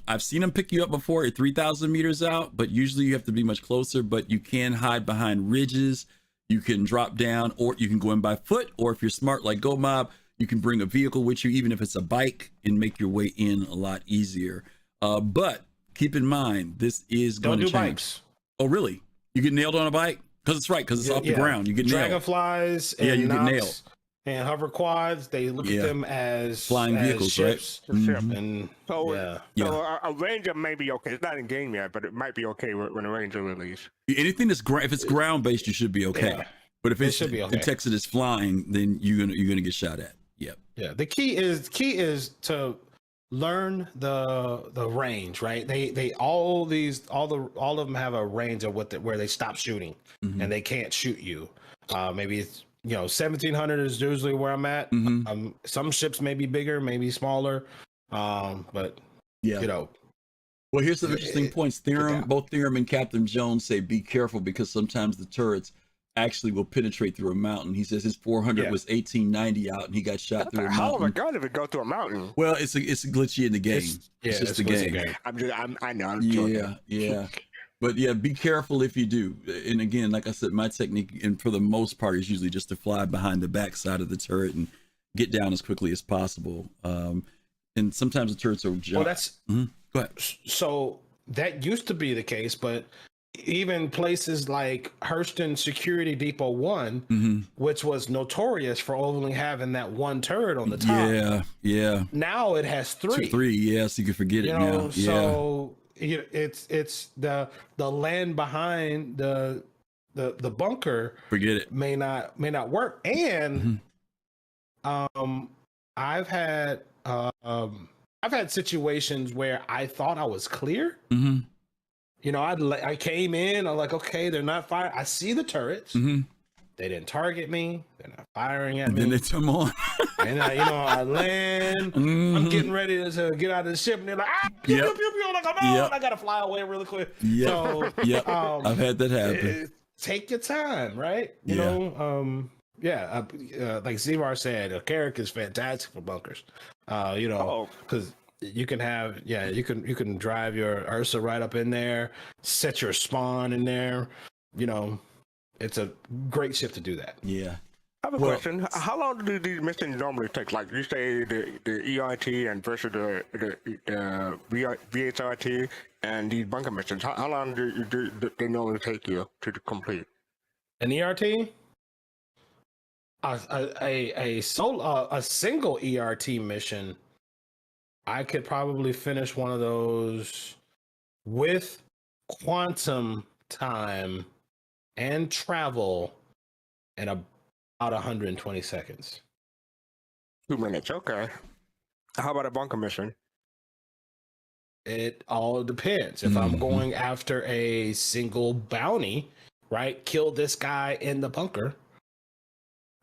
I've seen them pick you up before at 3,000 meters out, but usually you have to be much closer. But you can hide behind ridges. You can drop down, or you can go in by foot, or if you're smart like Gomab, you can bring a vehicle with you, even if it's a bike, and make your way in a lot easier. But keep in mind, this is going to change. Bikes. Oh, really? You get nailed on a bike? Because it's right, because it's off the ground. You get nailed. Dragonflies and you get nailed. And hover quads, they look at them as flying vehicles, ships, right? Mm-hmm. And so a Ranger may be okay. It's not in game yet, but it might be okay when a Ranger release. Anything that's if it's ground based, you should be okay. Yeah. But if it detects it as flying, then you're gonna get shot at. Yep. Yeah. The key is to learn the range, right? All of them have a range of where they stop shooting, and they can't shoot you. Maybe it's 1,700 is usually where I'm at. Some ships may be bigger, maybe smaller, but Well, here's some interesting points. Both Theorem and Captain Jones say be careful because sometimes the turrets actually will penetrate through a mountain. He says his 400 was 1890 out, and he got shot through a mountain. Hell of a gun if it go through a mountain. Well, it's glitchy in the game. It's just the game. I know. Yeah. But yeah, be careful if you do. And again, like I said, my technique, and for the most part, is usually just to fly behind the back side of the turret and get down as quickly as possible. And sometimes the turrets are jump. Well, that's go ahead. So that used to be the case, but even places like Hurston Security Depot 1, which was notorious for only having that one turret on the top. Yeah. Now it has three. So you can forget it now. So it's the land behind the bunker. Forget it. May not work. And I've had situations where I thought I was clear. I came in, I'm like, okay, they're not firing. I see the turrets. They didn't target me. They're not firing at me. Then they come on. And I land. I'm getting ready to get out of the ship, and they're like, pew, pew, pew, pew. Like, I gotta fly away really quick. So, I've had that happen. Take your time, right? You know, like Zivar said, a character is fantastic for bunkers. Because you can have, you can drive your Ursa right up in there, set your spawn in there. It's a great ship to do that. Yeah. I have a question. How long do these missions normally take? Like you say, the ERT and versus the VHRT and these bunker missions. How long do they normally take you to complete? An ERT? A single ERT mission, I could probably finish one of those with quantum time and travel in about 120 seconds. 2 minutes, okay. How about a bunker mission? It all depends. If I'm going after a single bounty, right? Kill this guy in the bunker.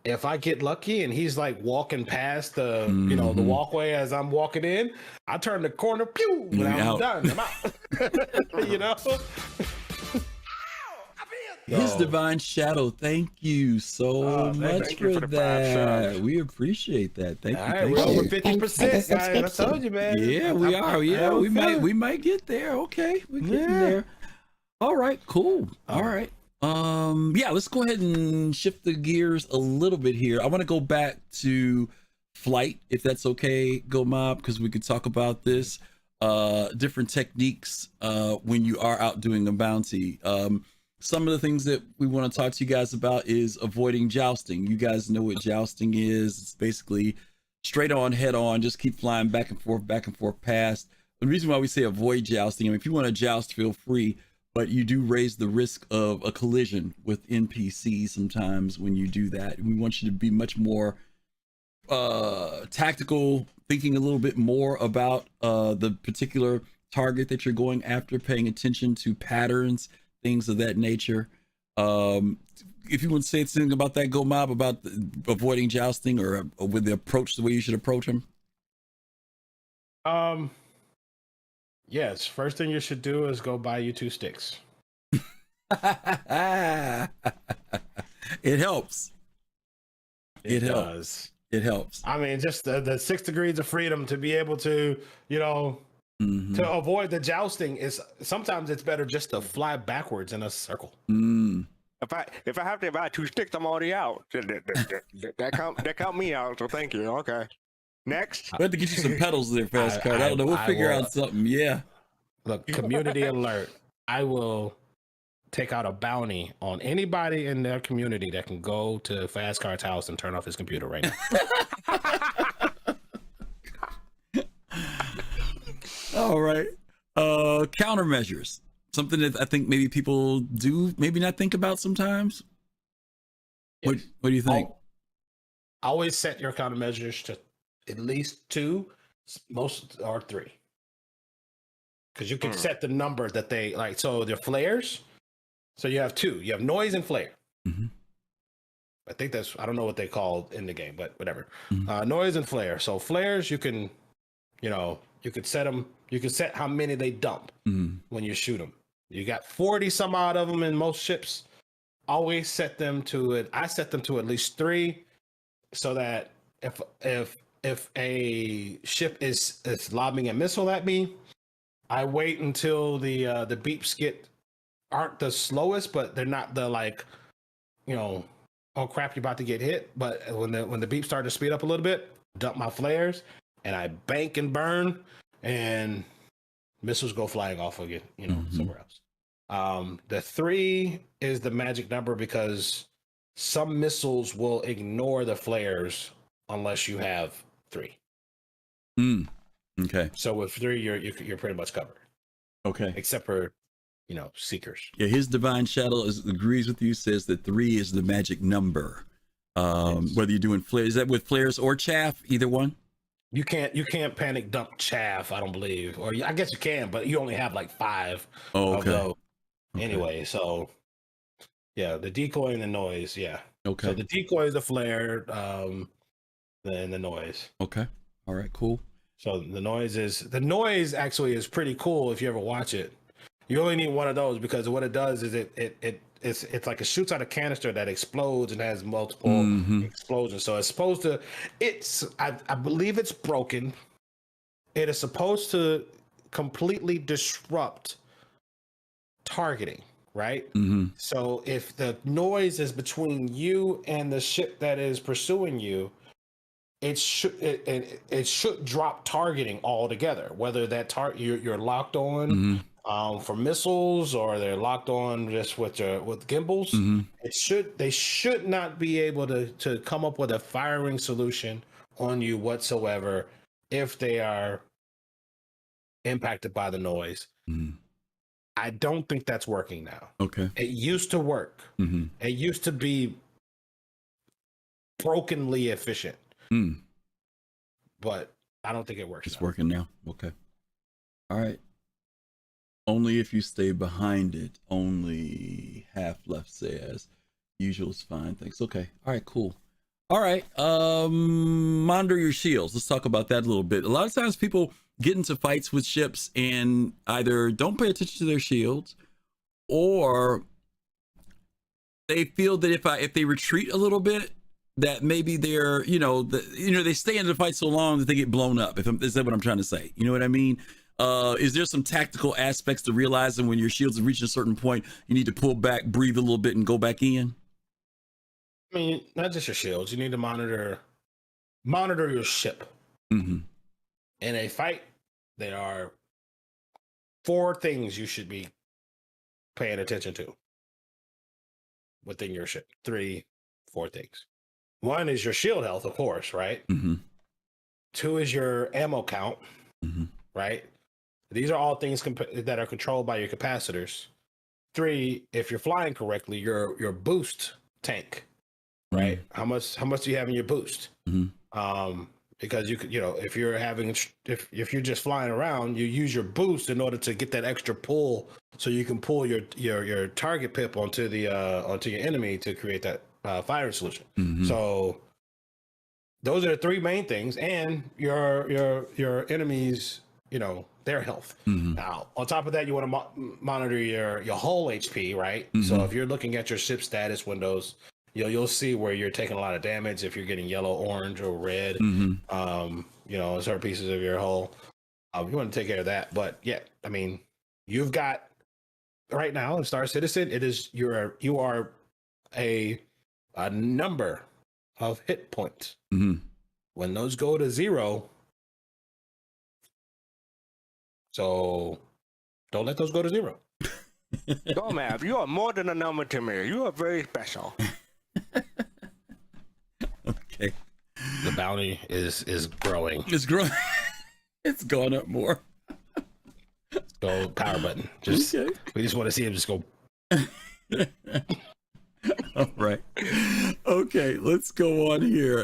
If I get lucky and he's like walking past the the walkway as I'm walking in, I turn the corner, pew, and I'm done. I'm out. His Divine Shadow, thank you so much for that. We appreciate that. Thank you. We're over 50%, guys. I told you, man. Yeah, we are. Yeah, we might get there. Okay, we're getting there. All right, cool. All right. Let's go ahead and shift the gears a little bit here. I want to go back to flight, if that's okay, Gomab, because we could talk about this. Different techniques when you are out doing a bounty. Some of the things that we want to talk to you guys about is avoiding jousting. You guys know what jousting is. It's basically straight on, head on, just keep flying back and forth past. The reason why we say avoid jousting, if you want to joust, feel free, but you do raise the risk of a collision with NPCs sometimes when you do that. We want you to be much more tactical thinking a little bit more about the particular target that you're going after, paying attention to patterns, things of that nature. If you want to say something about that, Gomab, about avoiding jousting or with the approach, the way you should approach him. Yes, first thing you should do is go buy you 2 sticks. It helps. It does. It helps. I mean, just the 6 degrees of freedom to be able to, to avoid the jousting is sometimes it's better just to fly backwards in a circle. If I have to buy 2 sticks, I'm already out. That count me out. So thank you. Okay. Next. We have to get you some pedals there, fastcart. I don't know. We'll figure out something. Yeah. Look, community alert. I will take out a bounty on anybody in their community that can go to fastcart's house and turn off his computer right now. All right. Countermeasures. Something that I think maybe people do, maybe not think about sometimes. Yes. What do you think? Always set your countermeasures to at least 2, most or 3. Because you can set the number that they like. So they're flares. So you have 2. You have noise and flare. I think I don't know what they call in the game, but whatever. Noise and flare. So flares, you can, you could set them. You can set how many they dump when you shoot them. You got 40 some odd of them in most ships. Always set them to it. I set them to at least 3, so that if a ship is lobbing a missile at me, I wait until the beeps aren't the slowest, but they're not the oh crap, you're about to get hit. But when the beeps start to speed up a little bit, dump my flares and I bank and burn, and missiles go flying off again, somewhere else. The 3 is the magic number because some missiles will ignore the flares unless you have 3. Okay. So with 3, you're pretty much covered. Okay. Except for, seekers. Yeah, his divine shadow agrees with you. Says that 3 is the magic number. Yes. Whether you're doing flares, is that with flares or chaff? Either one. You can't panic dump chaff, I don't believe. Or I guess you can, but you only have 5 of those. Okay. Anyway, so yeah, the decoy and the noise, yeah. Okay. So the decoy is the flare, then the noise. Okay. All right, cool. So the noise actually is pretty cool if you ever watch it. You only need one of those because what it does is it's like it shoots out a canister that explodes and has multiple explosions. So it's supposed to, I believe it's broken. It is supposed to completely disrupt targeting, right? So if the noise is between you and the ship that is pursuing you, it should drop targeting altogether. Whether that you're locked on for missiles or they're locked on just with gimbals, they should not be able to come up with a firing solution on you whatsoever if they are impacted by the noise. I don't think that's working now. Okay. It used to work. It used to be brokenly efficient. But I don't think it works. It's working now. Okay. All right. Only if you stay behind it. Only half left says. Usual is fine. Thanks. Okay. All right, cool. All right. Monitor your shields. Let's talk about that a little bit. A lot of times people get into fights with ships and either don't pay attention to their shields, or they feel that if they retreat a little bit, that maybe they're, they stay in the fight so long that they get blown up. Is that what I'm trying to say? You know what I mean? Is there some tactical aspects to realizing when your shields are reaching a certain point, you need to pull back, breathe a little bit, and go back in? I mean, not just your shields. You need to monitor your ship. In a fight, there are 4 things you should be paying attention to within your ship. 4 things. 1 is your shield health, of course, right? 2 is your ammo count, right? These are all things that are controlled by your capacitors. 3, if you're flying correctly, your boost tank, right? How much do you have in your boost? Because you could, if you're if you're just flying around, you use your boost in order to get that extra pull, so you can pull your target pip onto your enemy to create that firing solution. Mm-hmm. So those are the three main things, and your enemies, their health. Mm-hmm. Now, on top of that, you want to monitor your whole HP, right? Mm-hmm. So if you're looking at your ship status windows, you'll see where you're taking a lot of damage if you're getting yellow, orange, or red. Mm-hmm. Certain pieces of your hull. You want to take care of that. But yeah, I mean, you've got right now in Star Citizen, you are a number of hit points. Mm-hmm. When those go to 0, so don't let those go to 0. Gomab, you are more than a number to me. You are very special. Okay. The bounty is growing. It's growing. It's going up more. Go power button. We just want to see him just go. All right. Okay, let's go on here.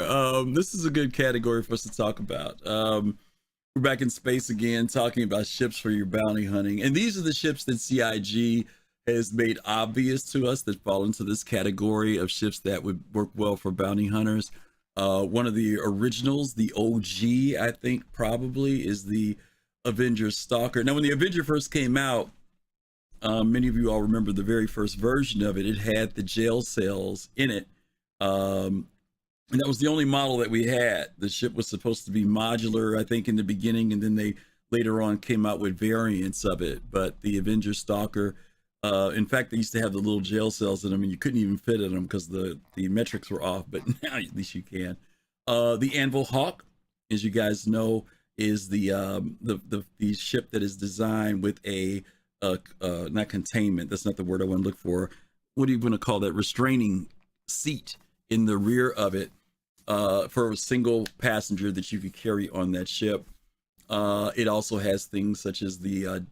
This is a good category for us to talk about. We're back in space again, talking about ships for your bounty hunting. And these are the ships that CIG has made obvious to us that fall into this category of ships that would work well for bounty hunters. One of the originals, the OG, I think probably, is the Avenger Stalker. Now, when the Avenger first came out, many of you all remember the very first version of it. It had the jail cells in it. And that was the only model that we had. The ship was supposed to be modular, I think, in the beginning, and then they later on came out with variants of it. But the Avenger Stalker, in fact, they used to have the little jail cells in them, and you couldn't even fit in them because the metrics were off, but now at least you can. The Anvil Hawk, as you guys know, is the ship that is designed with a not containment, that's not the word I want to look for. What do you want to call that? Restraining seat in the rear of it, for a single passenger that you could carry on that ship. It also has things such as the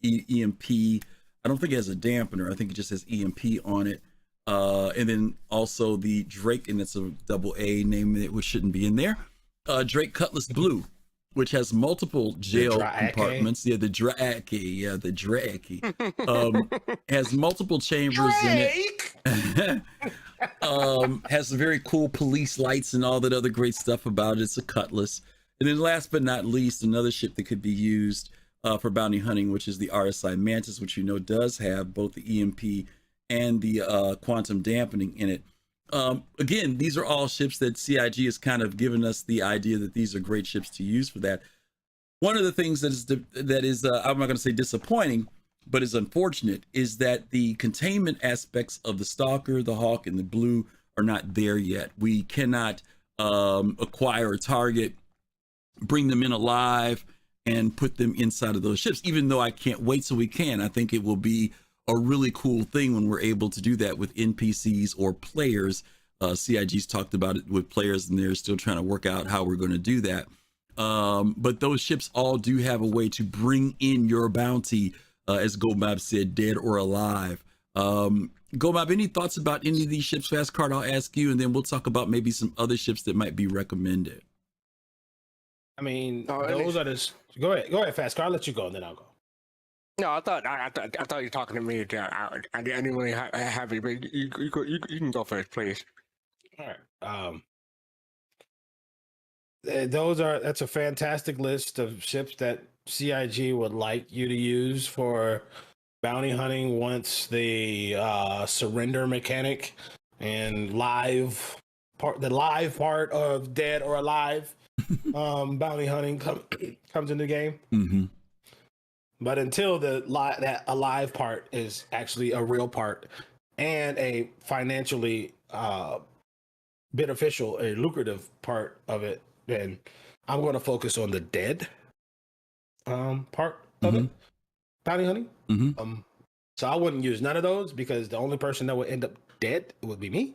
EMP. I don't think it has a dampener. I think it just has EMP on it. And then also the Drake, and it's a double A name, which shouldn't be in there. Drake Cutlass Blue, which has multiple jail compartments. Yeah, the Drake. Has multiple chambers in it. Has some very cool police lights and all that other great stuff about it. It's a Cutlass. And then last but not least, another ship that could be used for bounty hunting, which is the Rsi Mantis, which does have both the EMP and the quantum dampening in it. Again, these are all ships that CIG has kind of given us the idea that these are great ships to use for that. One of the things that is I'm not going to say disappointing, but is unfortunate, is that the containment aspects of the Stalker, the Hawk, and the Blue are not there yet. We cannot acquire a target, bring them in alive, and put them inside of those ships, even though I can't wait till we can. I think it will be a really cool thing when we're able to do that with NPCs or players. CIG's talked about it with players, and they're still trying to work out how we're going to do that. But those ships all do have a way to bring in your bounty, as Gomab said, dead or alive. Gomab, any thoughts about any of these ships? Fastcart, I'll ask you, and then we'll talk about maybe some other ships that might be recommended. I mean, those are the. Go ahead, Fastcart. I'll let you go, and then I'll go. No, I thought you were talking to me. I didn't really have it, but you can go first, please. All right. That's a fantastic list of ships that CIG would like you to use for bounty hunting once the surrender mechanic and the live part of dead or alive bounty hunting comes into the game. Mm-hmm. But until that alive part is actually a real part and a financially beneficial, a lucrative part of it, then I'm going to focus on the dead part of it, bounty hunting. Mm-hmm. So I wouldn't use none of those, because the only person that would end up dead would be me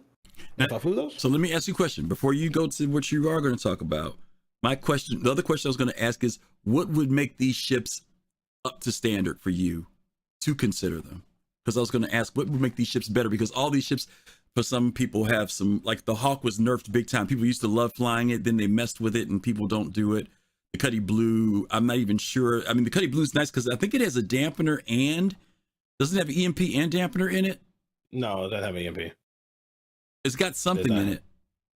if I flew those. So let me ask you a question before you go to what you are going to talk about. The other question I was going to ask is, what would make these ships up to standard for you to consider them? Because I was going to ask, what would make these ships better? Because all these ships, for some people have some, like the Hawk was nerfed big time. People used to love flying it, then they messed with it and people don't do it. The Cuddy Blue, I'm not even sure. I mean, the Cuddy Blue is nice because I think it has a dampener and, doesn't it have EMP and dampener in it? No, it doesn't have EMP. It's got something in it.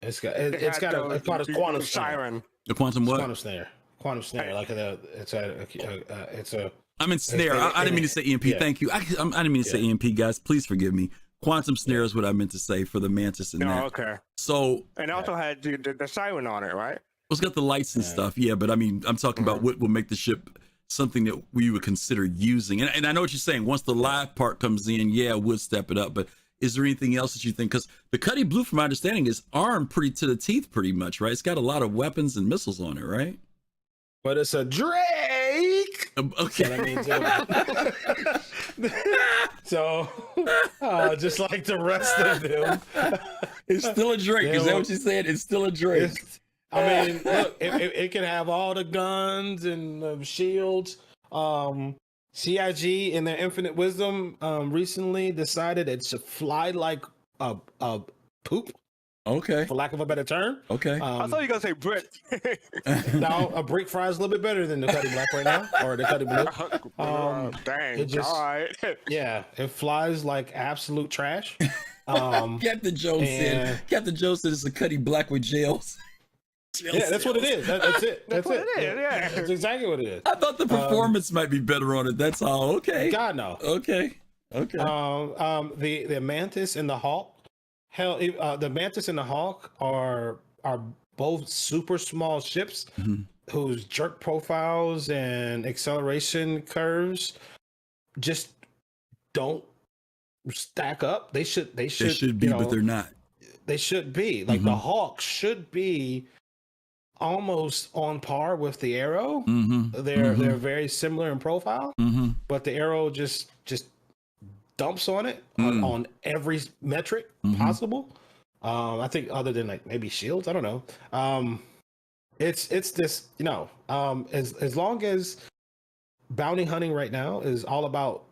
It's got a quantum siren. The quantum what? Quantum snare. Quantum snare. Like it's a. I mean snare. I didn't mean to say EMP. Yeah. Thank you. I didn't mean to say EMP, guys. Please forgive me. Quantum snare is what I meant to say for the Mantis and that. Okay. So. And also had the siren on it, right? It's got the lights and stuff. Yeah, but I mean, I'm talking about what will make the ship something that we would consider using. And I know what you're saying. Once the live part comes in, yeah, we'll step it up. But is there anything else that you think? Because the Cuddy Blue, from my understanding, is armed pretty to the teeth pretty much, right? It's got a lot of weapons and missiles on it, right? But it's a Drake. Okay. So, just like the rest of them. It's still a Drake. Is that what you said? It's still a Drake. I mean, look, it can have all the guns and shields. CIG, in their infinite wisdom, recently decided it should fly like a poop. Okay. For lack of a better term. Okay. I thought you were gonna say brick. Now a brick fries a little bit better than the Cuddy Black right now, or the Cuddy Blue. Dang. It just, all right. Yeah, it flies like absolute trash. Captain Jones said it's a Cuddy Black with jails. Yeah, that's what it is. That's it. That's what it is. Yeah, that's exactly what it is. I thought the performance might be better on it. That's all. Okay. God no. Okay. The Mantis and the Hawk. Hell, the Mantis and the Hawk are both super small ships whose jerk profiles and acceleration curves just don't stack up. They should be, but they're not. They should be. Like the Hawk should be almost on par with the Arrow. They're very similar in profile, but the Arrow just dumps on it on every metric possible. I think other than like maybe shields, I don't know. It's this, as long as bounty hunting right now is all about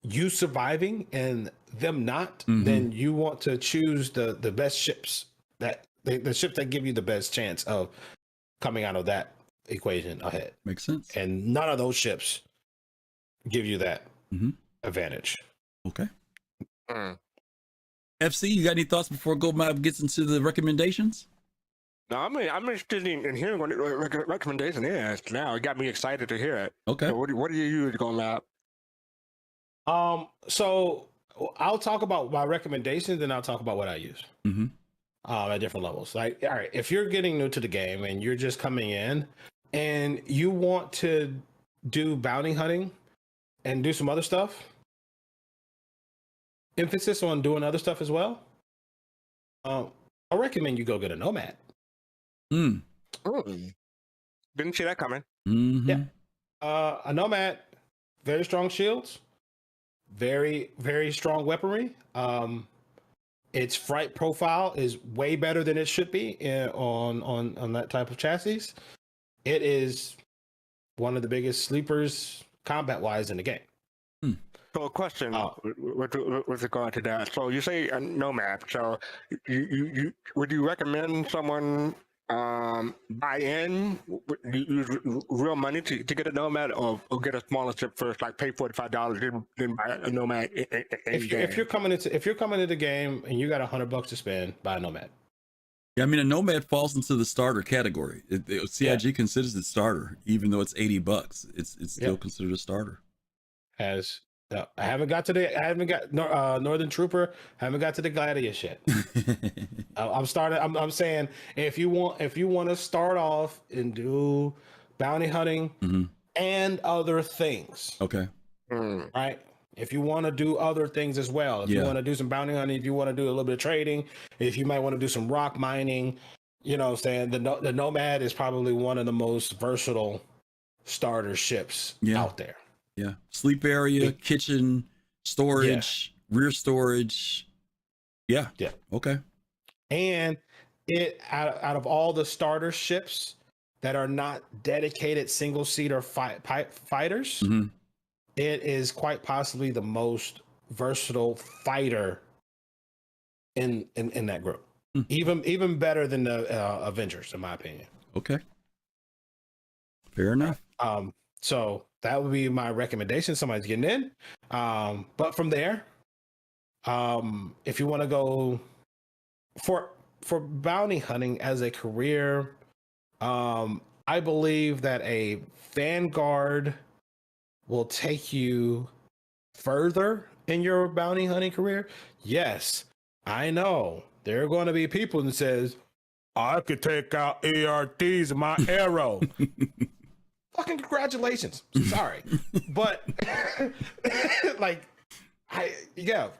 you surviving and them not, then you want to choose the best ships, that the ships that give you the best chance of coming out of that equation ahead. Makes sense. And none of those ships give you that advantage. Okay. FC, you got any thoughts before GomabATL gets into the recommendations? No, I'm interested in hearing what the recommendation is. Now it got me excited to hear it. Okay. So what do you use, GomabATL? So I'll talk about my recommendations and I'll talk about what I use at different levels. Like, all right, if you're getting new to the game and you're just coming in and you want to do bounty hunting and do some other stuff, emphasis on doing other stuff as well, I recommend you go get a Nomad. Didn't see that coming. Yeah. A Nomad, very strong shields, very, very strong weaponry. Its fright profile is way better than it should be on that type of chassis. It is one of the biggest sleepers combat wise in the game. So a question with regard to that. So you say a Nomad. So you would you recommend someone buy in, use real money to get a Nomad, or get a smaller ship first, like pay $45, then buy a Nomad? If you're coming into the game and you got $100 to spend, buy a Nomad. Yeah, I mean, a Nomad falls into the starter category. CIG considers it starter, even though it's $80. It's still considered a starter. I haven't got Northern Trooper. I haven't got to the Gladius yet. I'm saying if you want to start off and do bounty hunting and other things. Okay. Right. If you want to do other things as well, if you want to do some bounty hunting, if you want to do a little bit of trading, if you might want to do some rock mining, you know what I'm saying? The Nomad is probably one of the most versatile starter ships out there. Yeah. Sleep area, kitchen, storage, rear storage. Yeah. Yeah. Okay. And it out of all the starter ships that are not dedicated single seater fighters, it is quite possibly the most versatile fighter in that group. Even better than the Avengers, in my opinion. Okay. Fair enough. So that would be my recommendation. Somebody's getting in. But from there, if you want to go for bounty hunting as a career, I believe that a Vanguard will take you further in your bounty hunting career. Yes, I know there are going to be people that says, I could take out ARTs in my arrow. Fucking congratulations. Sorry. But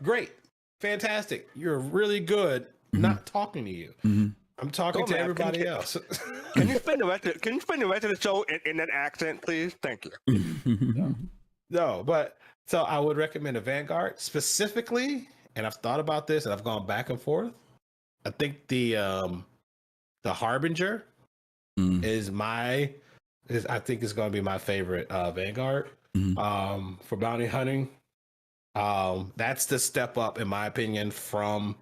great. Fantastic. You're really good. Not talking to you. I'm talking to everybody else. Can you spend the rest of the show in that accent, please? Thank you. No, but so I would recommend a Vanguard specifically, and I've thought about this and I've gone back and forth. I think the Harbinger is going to be my favorite Vanguard for bounty hunting. That's the step up, in my opinion, from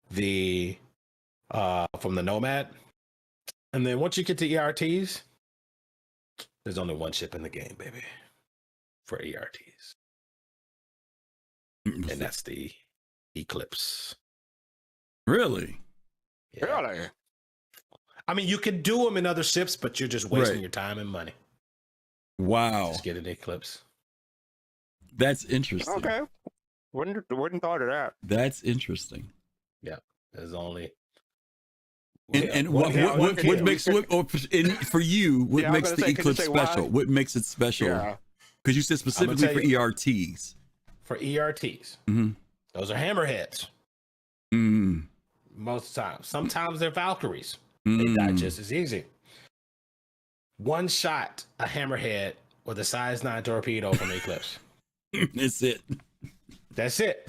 the Nomad. And then once you get to ERTs, there's only one ship in the game, baby, for ERTs. And that's the Eclipse. Really? Yeah. Really? I mean, you can do them in other ships, but you're just wasting your time and money. Wow. Just get an Eclipse. That's interesting. Okay. Wouldn't thought of that. That's interesting. Yeah. There's only. And what makes for you? What makes the Eclipse special? What makes it special? Yeah. Because you said specifically for ERTs. For ERTs, those are hammerheads. Most times. Sometimes they're Valkyries. They die just as easy. One shot a hammerhead with a size 9 torpedo from the Eclipse. That's it. That's it.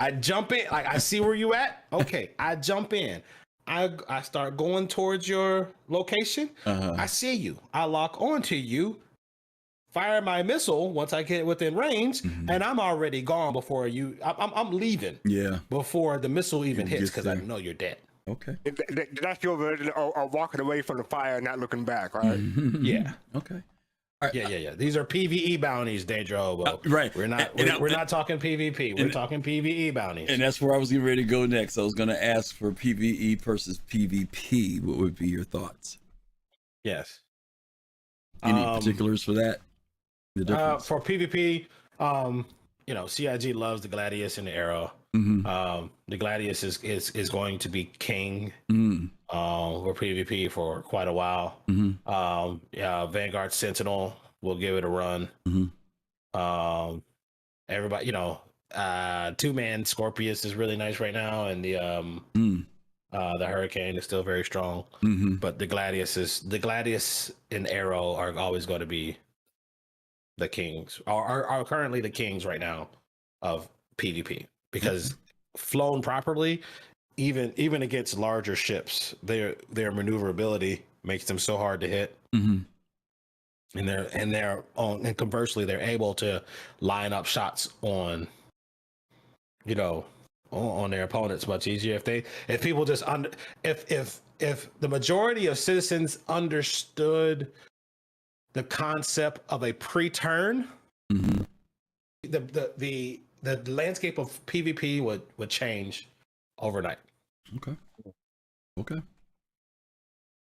I jump in. Like, I see where you at. Okay, I jump in. I start going towards your location. I see you. I lock onto you. Fire my missile once I get within range, and I'm already gone before you. I'm leaving. Yeah. Before the missile even hits, because I know you're dead. Okay. That's your version of walking away from the fire and not looking back, right? Yeah. Okay. Right. Yeah. These are PvE bounties, Danger Hobo. Right. We're not talking PvP. We're talking PvE bounties. And that's where I was getting ready to go next. I was going to ask for PvE versus PvP. What would be your thoughts? Yes. Any particulars for that? The difference? For PvP, CIG loves the Gladius and the Arrow. The Gladius is going to be king for PvP for quite a while. Vanguard Sentinel will give it a run. Everybody, 2-man Scorpius is really nice right now, and the Hurricane is still very strong. But the Gladius and Arrow are always going to be the kings, are currently the kings right now of PvP, because flown properly, even against larger ships, their maneuverability makes them so hard to hit. And conversely, they're able to line up shots on their opponents much easier. If people just if the majority of citizens understood the concept of a pre-turn, the landscape of PvP would change overnight. Okay.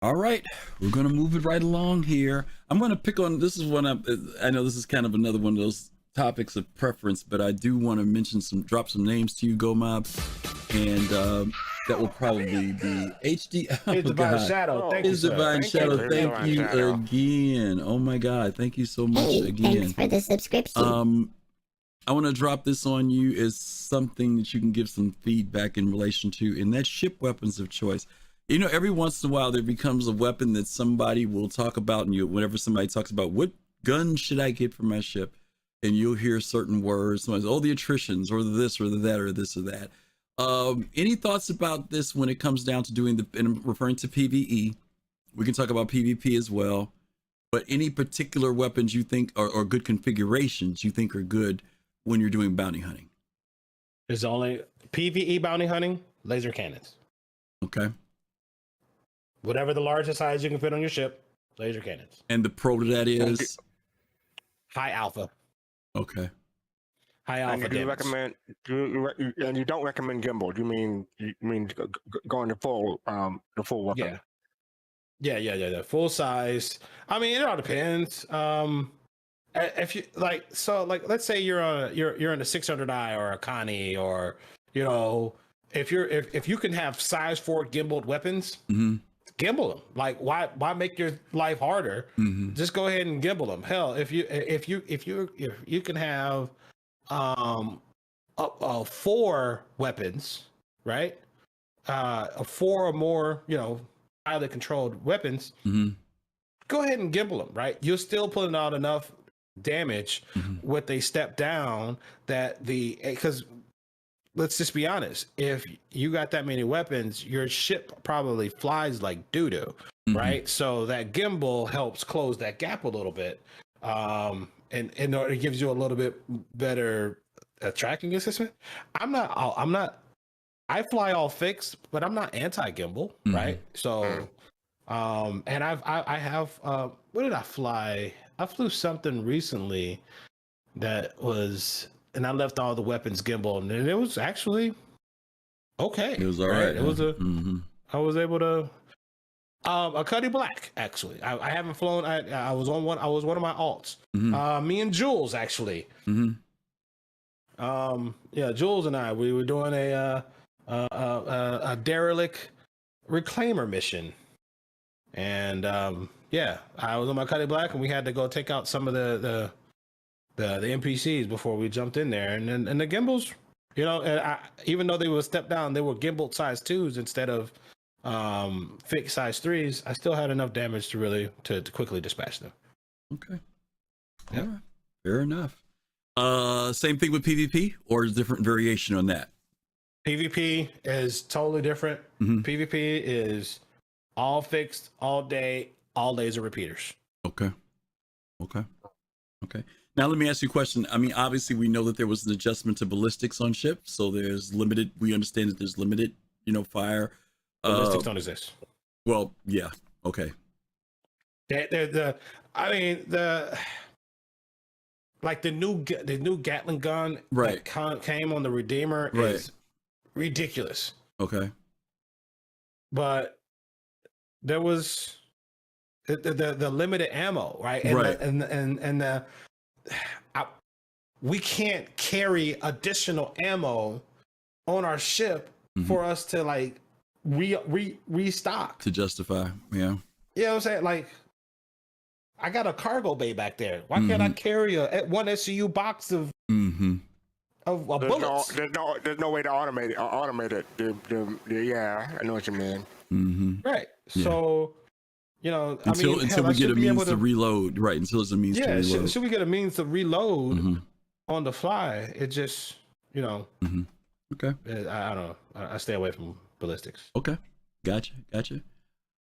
All right, we're gonna move it right along here. I'm gonna pick on this. Is one I know this is kind of another one of those topics of preference, but I do want to drop some names to you, Gomab, and that will probably be HD. It's Divine Shadow. Thank you, sir. Divine Shadow. Thank you again. Oh my God, thank you so much again. Thanks for the subscription. I want to drop this on you as something that you can give some feedback in relation to, and that's ship weapons of choice. Every once in a while there becomes a weapon that somebody will talk about, and whenever somebody talks about what gun should I get for my ship, and you'll hear certain words, somebody's, the attritions, or the this or the that, or this or that. Any thoughts about this when it comes down to doing and I'm referring to PvE? We can talk about PvP as well, but any particular weapons you think or good configurations you think are good when you're doing bounty hunting? There's only PvE bounty hunting. laser cannons. Okay. Whatever the largest size you can fit on your ship, laser cannons. And the pro to that is high alpha. Okay. High alpha. And you don't recommend gimbal. You mean going the full weapon? Yeah. The full size. I mean, it all depends. If you let's say you're in a 600i or a Connie, or if you can have size 4 gimbaled weapons, gimbal them. Like, why make your life harder? Just go ahead and gimbal them. Hell, if you can have 4 weapons, right? 4 or more, highly controlled weapons. Go ahead and gimbal them, right? You're still putting out enough damage with a step down because let's just be honest, if you got that many weapons, your ship probably flies like doo-doo, right? So that gimbal helps close that gap a little bit, and it gives you a little bit better tracking assessment. I fly all fixed, but I'm not anti-gimbal, right? So and I have what did I fly? I flew something recently that was, and I left all the weapons gimbal, and it was actually okay. It was all right. It was I was able to a Cuddy Black, actually. I haven't flown. I was on one. I was one of my alts. Me and Jules, actually. Jules and I, we were doing a derelict reclaimer mission, and I was on my Cuddy Black, and we had to go take out some of the NPCs before we jumped in there, and the gimbals, even though they were stepped down, they were gimbal size 2s instead of fixed size 3s. I still had enough damage to quickly dispatch them. Okay. Yeah. All right. Fair enough. Same thing with PvP, or is different variation on that? PvP is totally different. PvP is all fixed, all day, all laser repeaters. Okay. Now let me ask you a question. I mean, obviously we know that there was an adjustment to ballistics on ships, so there's limited. We understand that there's limited, fire. Ballistics don't exist. Well, yeah. Okay. The new Gatling gun that came on the Redeemer is ridiculous. Okay. But there was the limited ammo, right? And we can't carry additional ammo on our ship for us to restock, to justify. Yeah. You know what I'm saying? Like, I got a cargo bay back there. Why can't I carry one SCU box of bullets? There's no way to automate it. Yeah, I know what you mean. Right. Yeah. So, until we get a means to reload. Right. Until there's a means to reload. Should we get a means to reload on the fly? It just, Okay. I don't know. I stay away from ballistics. Okay. Gotcha.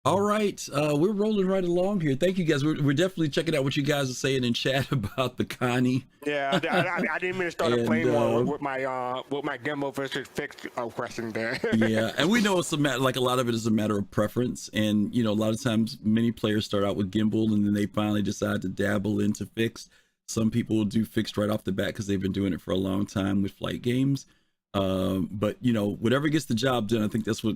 All right, we're rolling right along here. Thank you guys. We're definitely checking out what you guys are saying in chat about the Connie. Yeah, I didn't mean to start a flame war with my gimbal versus fixed question there. Yeah, and we know it's a lot of it is a matter of preference, and a lot of times many players start out with gimbal and then they finally decide to dabble into fixed. Some people will do fixed right off the bat because they've been doing it for a long time with flight games. But whatever gets the job done, I think that's what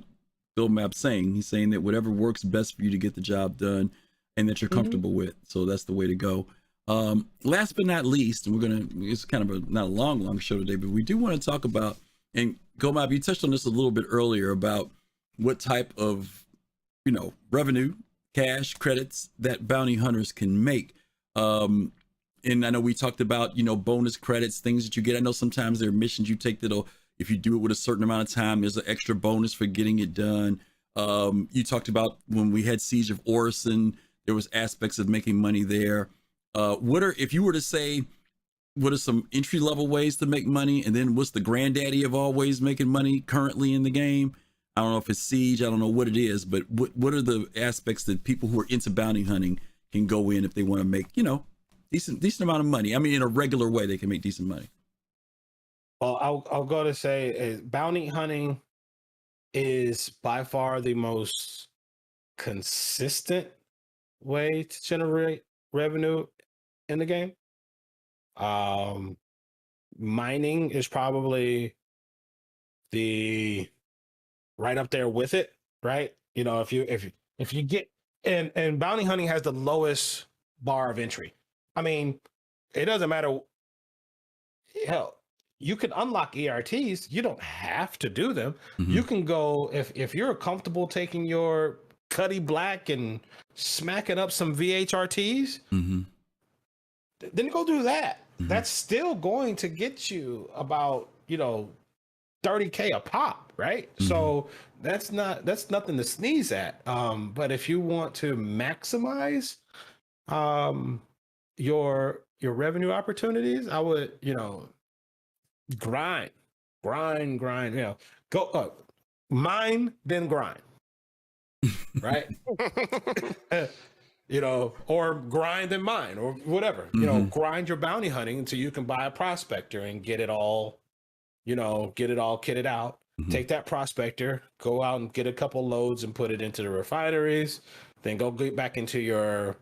Bill Map's saying. He's saying that whatever works best for you to get the job done and that you're comfortable with. So that's the way to go. Last but not least, and it's kind of not a long show today, but we do want to talk about, and Gomab, you touched on this a little bit earlier about what type of, revenue, cash, credits that bounty hunters can make. And I know we talked about, bonus credits, things that you get. I know sometimes there are missions you take that'll, if you do it with a certain amount of time, there's an extra bonus for getting it done. You talked about when we had Siege of Orison, there was aspects of making money there. If you were to say, what are some entry level ways to make money? And then what's the granddaddy of all ways making money currently in the game? I don't know if it's Siege, I don't know what it is, but what are the aspects that people who are into bounty hunting can go in if they want to make, decent amount of money? I mean, in a regular way, they can make decent money. Well, I'll go to say bounty hunting is by far the most consistent way to generate revenue in the game. Mining is probably the right up there with it, right? You know, if you get and bounty hunting has the lowest bar of entry. I mean, it doesn't matter. Hell, you can unlock ERTs. You don't have to do them. You can go if you're comfortable taking your Cuddy Black and smacking up some VHRTs, then go do that. That's still going to get you about, you know, 30K a pop, right? So that's nothing to sneeze at. But if you want to maximize your revenue opportunities, I would, you know, grind, you know, go mine, then grind. Right? You know, or grind and mine or whatever. You know, grind your bounty hunting until you can buy a prospector and get it all, you know, get it all kitted out. Take that prospector, go out and get a couple loads and put it into the refineries, then go get back into your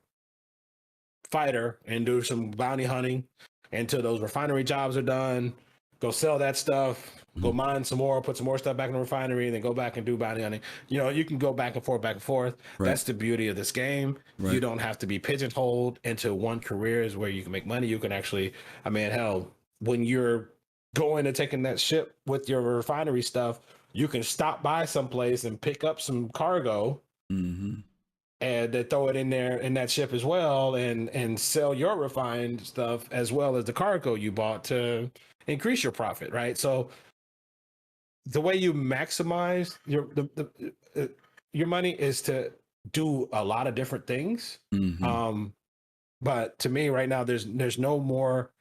fighter and do some bounty hunting until those refinery jobs are done. Go sell that stuff, go mine some more, put some more stuff back in the refinery, and then go back and do bounty hunting. You know, you can go back and forth. Right. That's the beauty of this game. Right. You don't have to be pigeonholed into one career is where you can make money. You can actually, I mean, hell, when you're going and taking that ship with your refinery stuff, you can stop by someplace and pick up some cargo and then throw it in there in that ship as well and sell your refined stuff as well as the cargo you bought to increase your profit, right? So the way you maximize your money is to do a lot of different things. But to me right now, there's no more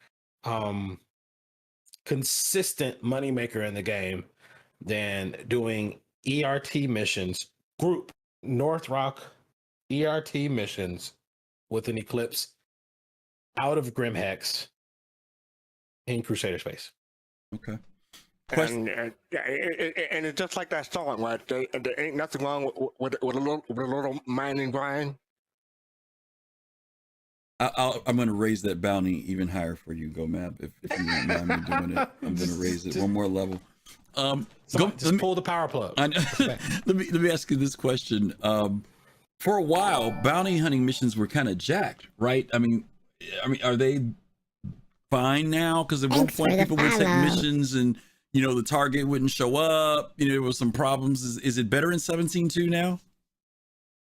consistent moneymaker in the game than doing ERT missions, group North Rock ERT missions with an Eclipse out of Grimhex in Crusader space. Okay. And it's just like that song, right? There ain't nothing wrong with a little mining grind. I'm going to raise that bounty even higher for you, Gomab, if you don't mind me doing it. I'm going to raise it one more level. Just pull the power plug. Let me ask you this question. For a while, bounty hunting missions were kind of jacked, right? I mean, are they fine now? Because at one point, people would take missions and, you know, the target wouldn't show up. You know, there was some problems. Is it better in 17.2 now?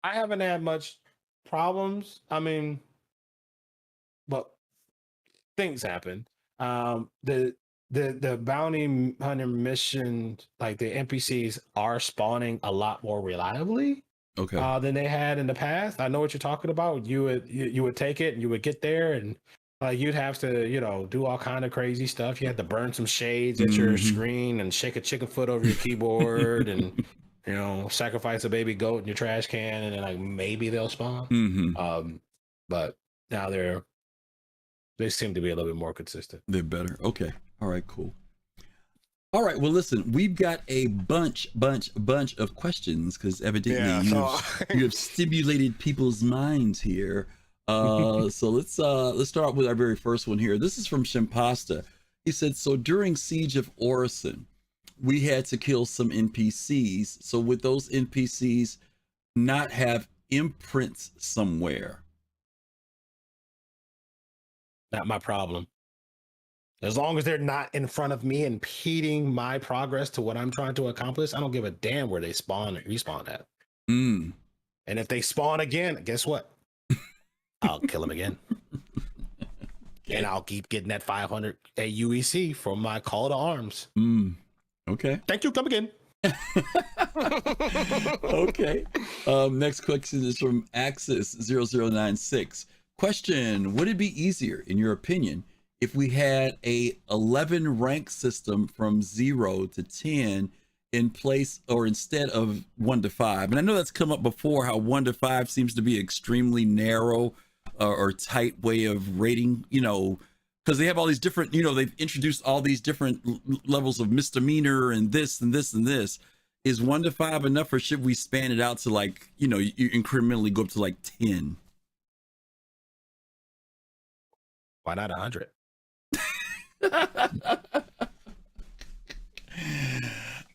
I haven't had much problems. I mean, but things happen. The bounty hunter mission, like the NPCs are spawning a lot more reliably than they had in the past. I know what you're talking about. You would take it and you would get there and you'd have to, you know, do all kind of crazy stuff. You had to burn some shades at your screen and shake a chicken foot over your keyboard and, you know, sacrifice a baby goat in your trash can and then like maybe they'll spawn. But now they seem to be a little bit more consistent. They're better. Okay. All right, cool. All right. Well, listen, we've got a bunch of questions because evidently you have stimulated people's minds here. So let's start with our very first one here. This is from Shimpasta. He said, so during Siege of Orison, we had to kill some NPCs. So would those NPCs not have imprints somewhere? Not my problem. As long as they're not in front of me impeding my progress to what I'm trying to accomplish, I don't give a damn where they spawn or respawn at. And if they spawn again, guess what? I'll kill them again. And I'll keep getting that 500 AUEC from my call to arms. Okay. Thank you. Come again. Okay. Next question is from Axis0096. Question: would it be easier, in your opinion, if we had a 11 rank system from 0 to 10 in place or instead of 1 to 5? And I know that's come up before, how 1 to 5 seems to be extremely narrow or tight way of rating, you know, because they have all these different, you know, they've introduced all these different levels of misdemeanor and this and this and this. is 1 to 5 enough, or should we span it out to like, you know, you incrementally go up to like 10? Why not 100?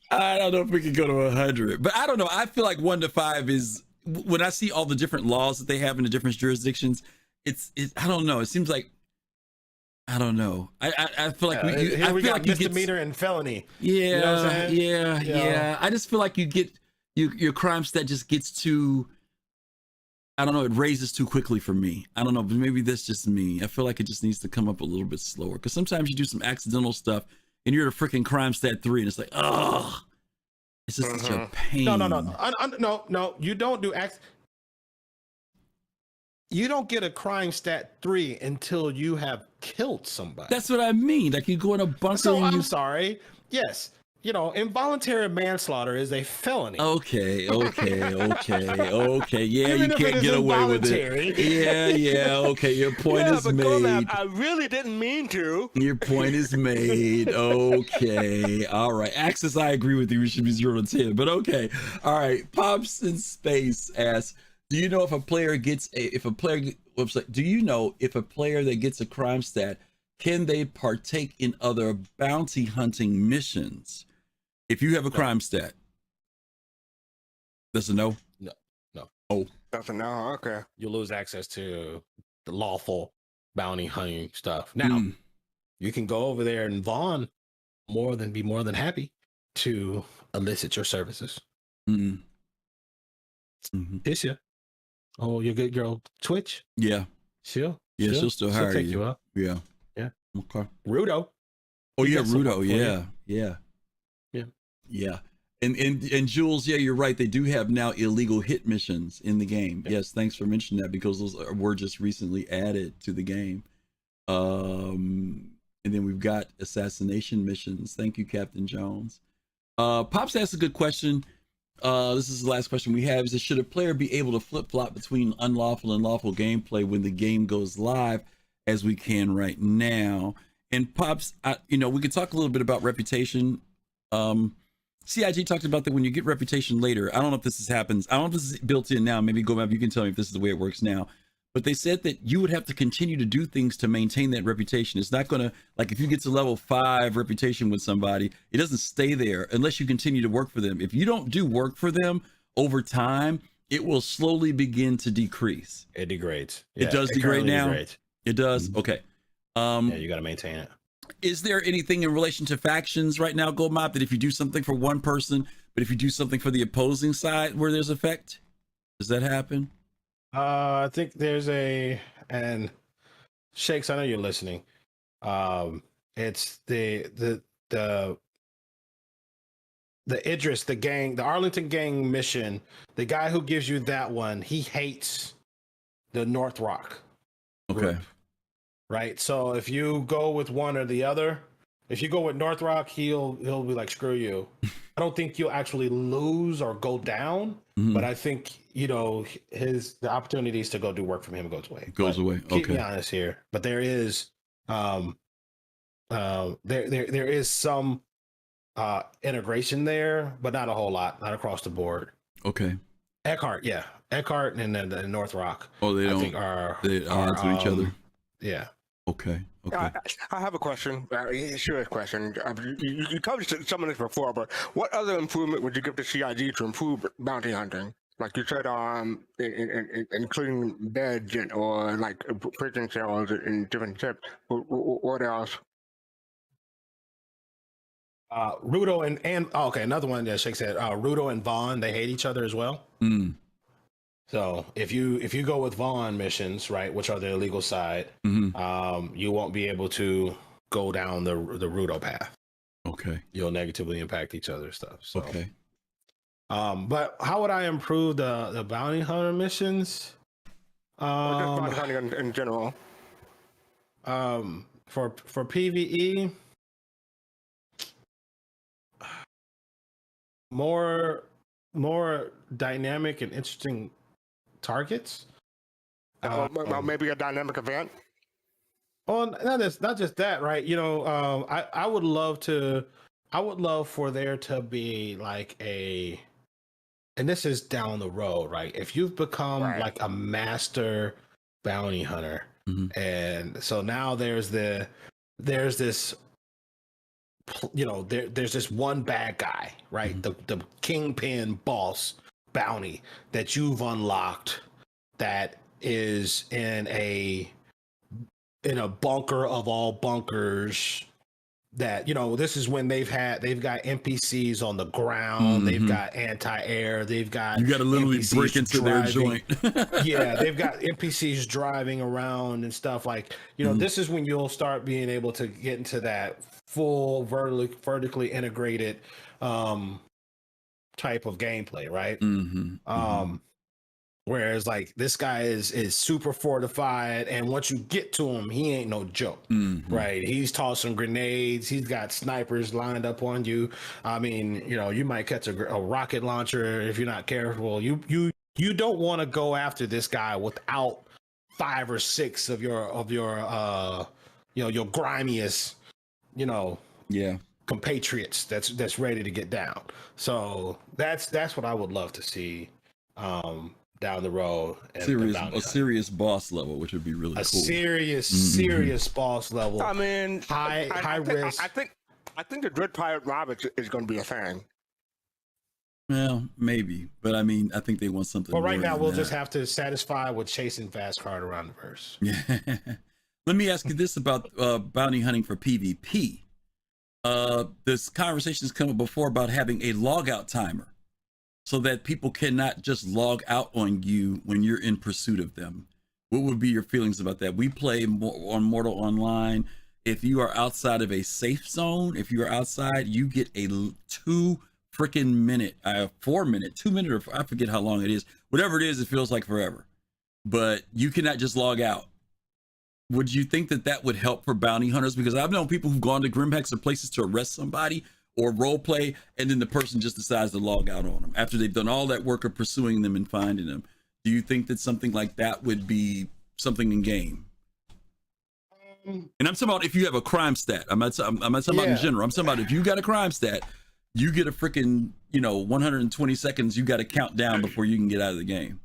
I don't know if we could go to 100, but I don't know. I feel like 1 to 5 is, when I see all the different laws that they have in the different jurisdictions, it's I don't know. It seems like, I don't know. I feel like we feel got like you misdemeanor and felony. Yeah, you know what I'm saying? yeah. I just feel like you get your crime stat just gets too, I don't know, it raises too quickly for me. I don't know, but maybe that's just me. I feel like it just needs to come up a little bit slower, because sometimes you do some accidental stuff and you're at a freaking crime stat 3 and it's like, oh, it's just such a pain. No. You don't do you don't get a crime stat 3 until you have killed somebody. That's what I mean. Like, you go in a bunker. So I'm sorry. Yes. You know, involuntary manslaughter is a felony. Okay. Yeah, Even you can't get away with it. Yeah. Okay, your point is made. Gomab, I really didn't mean to. Your point is made. Okay. All right. Axis, I agree with you. We should be 0 to 10. But okay. All right. Pops in Space asks, do you know if a player gets do you know if a player that gets a crime stat, can they partake in other bounty hunting missions? If you have a crime stat. That's a no? No. Oh. That's a no. Okay. You'll lose access to the lawful bounty hunting stuff. Now, you can go over there and Vaughn be more than happy to elicit your services. This year. Oh, your good girl Twitch? Yeah. She'll still hire take you up. Yeah. Okay. Rudo. Oh yeah, Rudo. Yeah. And Jules, yeah, you're right. They do have now illegal hit missions in the game. Yeah. Yes, thanks for mentioning that, because those were just recently added to the game. And then we've got assassination missions. Thank you, Captain Jones. Pops asked a good question. This is the last question we have. Is, should a player be able to flip-flop between unlawful and lawful gameplay when the game goes live, as we can right now? And Pops, we could talk a little bit about reputation. CIG talked about that when you get reputation later. I don't know if this happens. I don't know if this is built in now. Maybe Gomab, you can tell me if this is the way it works now. But they said that you would have to continue to do things to maintain that reputation. It's not going to, like, if you get to level 5 reputation with somebody, it doesn't stay there unless you continue to work for them. If you don't do work for them over time, it will slowly begin to decrease. It degrades. It does degrade now? Degrades. It does? Okay. You got to maintain it. Is there anything in relation to factions right now, Gomab, that if you do something for one person, but if you do something for the opposing side where there's effect? Does that happen? I think there's and Shakes, I know you're listening. It's the Idris, the Arlington gang mission. The guy who gives you that one, he hates the North Rock group. Okay. Right. So if you go with one or the other, if you go with North Rock, he'll be like, screw you. I don't think you'll actually lose or go down, but I think, the opportunities to go do work from him goes away. Keep me honest here. But there is there is some integration there, but not a whole lot, not across the board. Okay. Eckhart and then the North Rock. Oh, they think are odds with each other. Yeah. Okay. I have a question. Serious question. You covered some of this before, but what other improvement would you give to CIG to improve bounty hunting? Like you said, including beds or like prison cells in different ships. What else? Rudo and okay, another one that Shake said. Rudo and Vaughn, they hate each other as well. So if you go with Vaughn missions, right, which are the illegal side, you won't be able to go down the Rudo path. Okay. You'll negatively impact each other's stuff. So. Okay. But how would I improve the bounty hunter missions? Bounty hunting in general. For PvE, more dynamic and interesting targets. Maybe a dynamic event. Well, not just that, right? I would love to I would love for there to be like and this is down the road, right? If you've become like a master bounty hunter, and so now there's this, there's this one bad guy, right? The kingpin boss bounty that you've unlocked that is in a bunker of all bunkers. That this is when they've got NPCs on the ground, they've got anti-air, you got to literally NPCs break into their joint. Yeah, they've got NPCs driving around and stuff like this is when you'll start being able to get into that full vertically integrated type of gameplay, right? Whereas like this guy is super fortified, and once you get to him, he ain't no joke, right? He's tossing grenades, he's got snipers lined up on you. I mean, you might catch a rocket launcher if you're not careful. You don't want to go after this guy without 5 or 6 of your grimiest, compatriots that's ready to get down. So that's what I would love to see down the road. A serious boss level, which would be really cool. Serious boss level. I mean, high risk. I think the Dread Pirate Roberts is going to be a thing. Well, maybe, but I mean, I think they want something. Well, right now we'll just have to satisfy with chasing fastcart around the verse. Yeah. Let me ask you this about bounty hunting for PvP. This conversation has come up before about having a logout timer, so that people cannot just log out on you when you're in pursuit of them. What would be your feelings about that? We play on Mortal Online. If you are outside of a safe zone, if you are outside, you get a 2 minute, 4 minute, 2 minute, or I forget how long it is. Whatever it is, it feels like forever. But you cannot just log out. Would you think that would help for bounty hunters? Because I've known people who've gone to Grimhex or places to arrest somebody or role play, and then the person just decides to log out on them after they've done all that work of pursuing them and finding them. Do you think that something like that would be something in game? And I'm talking about if you have a crime stat. I'm not talking about in general. I'm talking about if you got a crime stat, you get a freaking 120 seconds. You got to count down before you can get out of the game.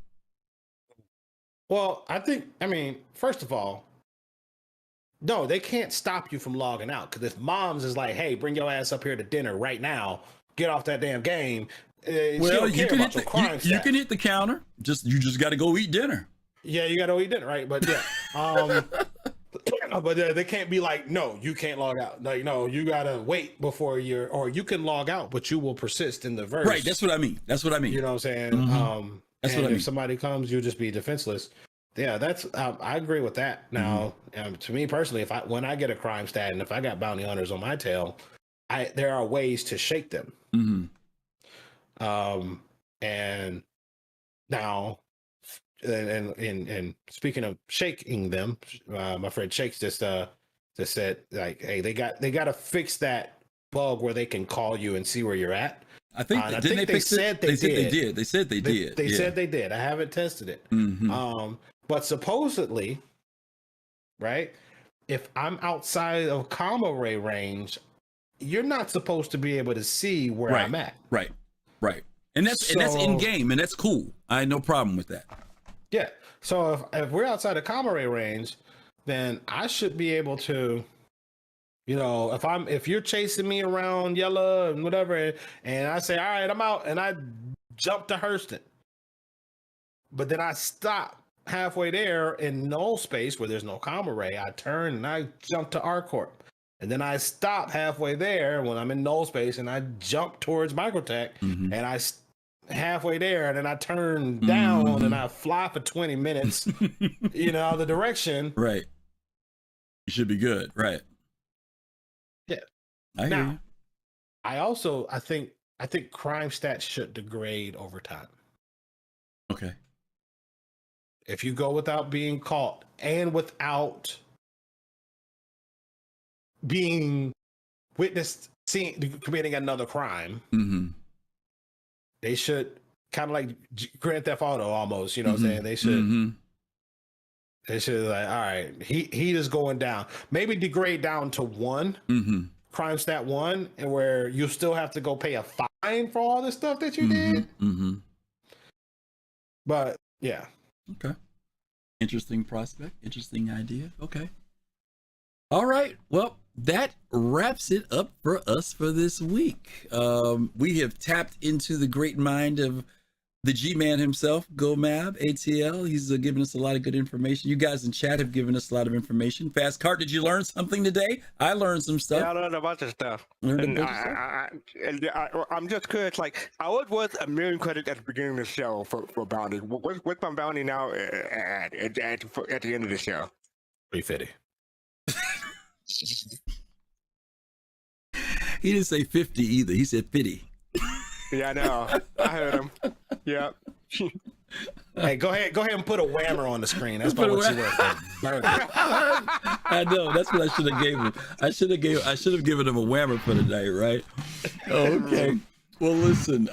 Well, first of all, no, they can't stop you from logging out, because if moms is like, hey, bring your ass up here to dinner right now, get off that damn game. Well, you can hit the counter. You just got to go eat dinner. Yeah, you got to eat dinner, right? But yeah, but they can't be like, no, you can't log out. Like, no, you got to wait before or you can log out, but you will persist in the verse. Right. That's what I mean. You know what I'm saying? That's what I mean. If somebody comes, you'll just be defenseless. Yeah, that's I agree with that. Now, to me personally, when I get a crime stat and if I got bounty hunters on my tail, there are ways to shake them. And now, and speaking of shaking them, my friend Shakes just said like, hey, they got to fix that bug where they can call you and see where you're at. I think they said they did. They said they did. They said they did. I haven't tested it. But supposedly, right, if I'm outside of comma ray range, you're not supposed to be able to see where I'm at. Right. And that's in game, and that's cool. I had no problem with that. Yeah. So if we're outside of comma ray range, then I should be able to, if you're chasing me around yellow and whatever, and I say, all right, I'm out, and I jump to Hurston, but then I stop halfway there in null space where there's no comma ray, I turn and I jump to Arcorp, and then I stop halfway there when I'm in null space and I jump towards Microtech, and I halfway there, and then I turn down and I fly for 20 minutes the direction. Right. You should be good. Right. Yeah. I hear you. I think crime stats should degrade over time. Okay. If you go without being caught and without being witnessed committing another crime, they should kind of like Grand Theft Auto almost, what I'm saying? They should like, all right, he is going down. Maybe degrade down to 1 Crime Stat 1, and where you still have to go pay a fine for all this stuff that you did. Mm-hmm. But yeah. Okay. Interesting prospect. Interesting idea. Okay. All right. Well, that wraps it up for us for this week. We have tapped into the great mind of the G-Man himself, GomabATL. He's given us a lot of good information. You guys in chat have given us a lot of information. Fastcart, did you learn something today? I learned some stuff. Yeah, I learned a bunch of stuff. I'm just curious. Like, I was worth $1 million credit at the beginning of the show for bounty. What's my bounty now at the end of the show? 350. He didn't say 50 either. He said 50. Yeah, I know. I heard him. Yeah. Hey, go ahead and put a whammer on the screen. That's about what you worth. I know. That's what I should have gave him. I should have given him a whammer for the night, right? Okay. Well, listen.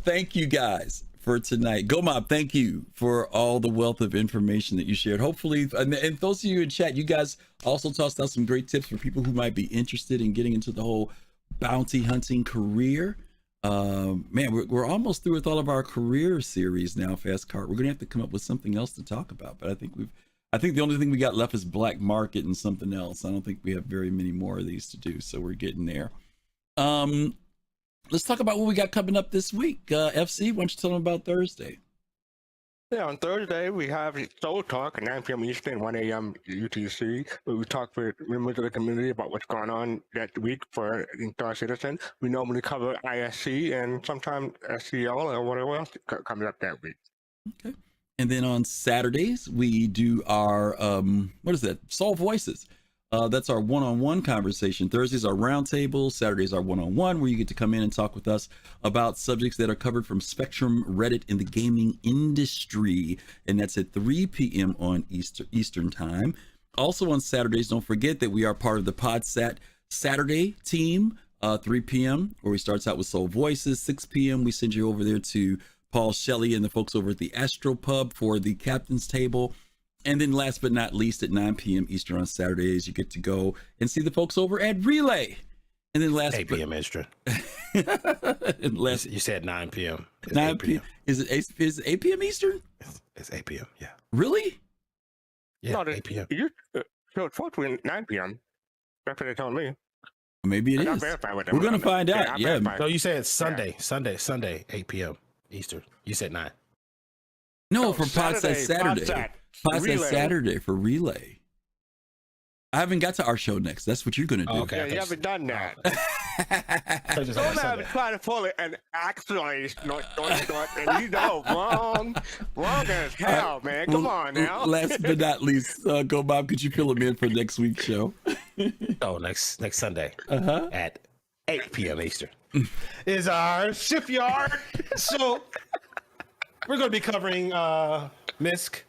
Thank you guys for tonight. Gomab, thank you for all the wealth of information that you shared. Hopefully, and those of you in chat, you guys also tossed out some great tips for people who might be interested in getting into the whole bounty hunting career. Man, we're almost through with all of our career series now, Fastcart. We're gonna have to come up with something else to talk about, but I think the only thing we got left is black market and something else. I don't think we have very many more of these to do, so we're getting there. Let's talk about what we got coming up this week. FC, why don't you tell them about Thursday? Yeah, on Thursday, we have Soul Talk at 9 p.m. Eastern, 1 a.m. UTC. We talk with members of the community about what's going on that week for Star Citizen. We normally cover ISC and sometimes SCL or whatever else comes up that week. Okay. And then on Saturdays, we do our, Soul Voices. That's our one-on-one conversation. Thursdays are roundtable. Saturdays are one-on-one, where you get to come in and talk with us about subjects that are covered from Spectrum, Reddit, and the gaming industry. And that's at 3 p.m. on Eastern time. Also on Saturdays, don't forget that we are part of the PodSat Saturday team, 3 p.m., where we starts out with Soul Voices. 6 p.m., we send you over there to Paul Shelley and the folks over at the Astro Pub for the Captain's Table. And then last but not least, at 9 p.m. Eastern on Saturdays, you get to go and see the folks over at Relay. And then 8 p.m. Eastern. You said 9 p.m. It's 9 p.m. Is it 8 p.m. Eastern? It's 8 p.m. Yeah. Really? Yeah, No, 8 p.m. So it's supposed to be 9 p.m. That's what they told me. Maybe it is. We're going to find out. Yeah. No, you said it's Sunday, 8 p.m. Eastern. You said 9. No, for PodSat Saturday. PodSat Saturday for Relay. I haven't got to our show next. That's what you're going to do. Okay. Yeah, you haven't done that. Don't have trying to pull it and actually and wrong as hell, man. Come on now. Last but not least, go Bob, could you fill him in for next week's show? Next Sunday at 8 p.m. Eastern is our shipyard. So we're going to be covering MISC,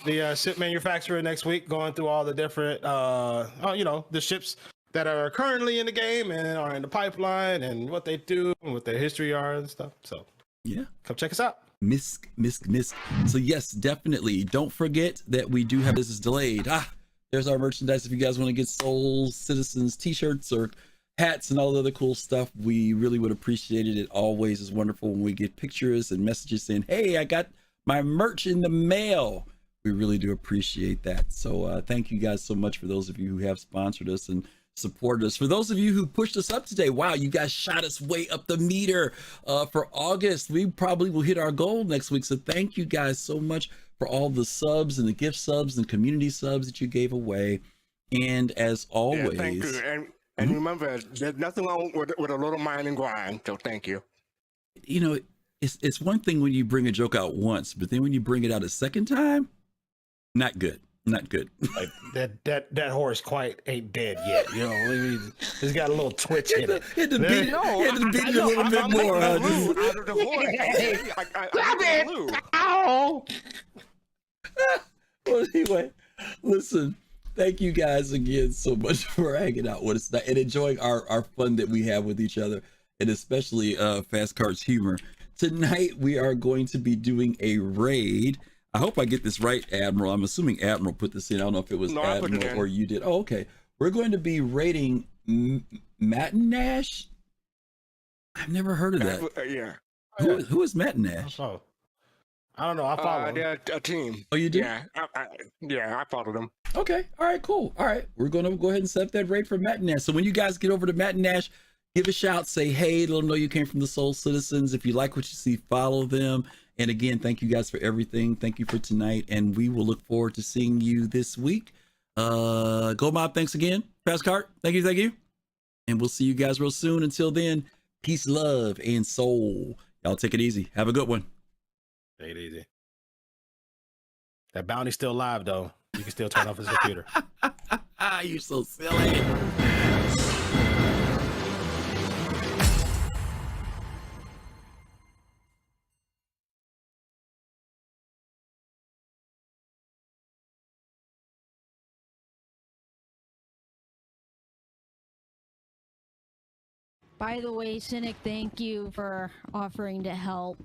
the ship manufacturer, next week, going through all the different, the ships that are currently in the game and are in the pipeline and what they do and what their history are and stuff. So yeah, come check us out. MISC. So yes, definitely. Don't forget that we do have This Is Delayed. There's our merchandise. If you guys want to get Soul Citizens t-shirts or hats and all the other cool stuff, we really would appreciate it. It always is wonderful when we get pictures and messages saying, hey, I got my merch in the mail. We really do appreciate that. So thank you guys so much for those of you who have sponsored us and supported us. For those of you who pushed us up today, wow, you guys shot us way up the meter for August. We probably will hit our goal next week. So thank you guys so much for all the subs and the gift subs and community subs that you gave away. And as always, thank you. And remember, there's nothing wrong with a little mind and grind. So thank you. You know, it's one thing when you bring a joke out once, but then when you bring it out a second time, not good. Like that horse quite ain't dead yet. You know, he's got a little twitch in it. Had to beat it a little bit more. Ow! Well, anyway, listen. Thank you guys again so much for hanging out with us and enjoying our fun that we have with each other, and especially Fastcart's humor. Tonight we are going to be doing a raid. I hope I get this right, Admiral. I'm assuming Admiral put this in. I don't know if it was Admiral or you did. Oh, okay. we're going to be rating Matinash. I've never heard of that. Yeah. Who is Matinash? Oh, I don't know. I follow them. They're a team. Oh, you do? Yeah, I followed them. Okay. All right, cool. All right. We're going to go ahead and set up that rate for Matinash. So when you guys get over to Matinash, give a shout, say hey, let them know you came from the Soul Citizens. If you like what you see, follow them. And again, thank you guys for everything. Thank you for tonight. And we will look forward to seeing you this week. Go Mob, thanks again. Fastcart, thank you. And we'll see you guys real soon. Until then, peace, love, and soul. Y'all take it easy. Have a good one. Take it easy. That bounty's still live, though. You can still turn off his computer. You're so silly. By the way, Cynic, thank you for offering to help.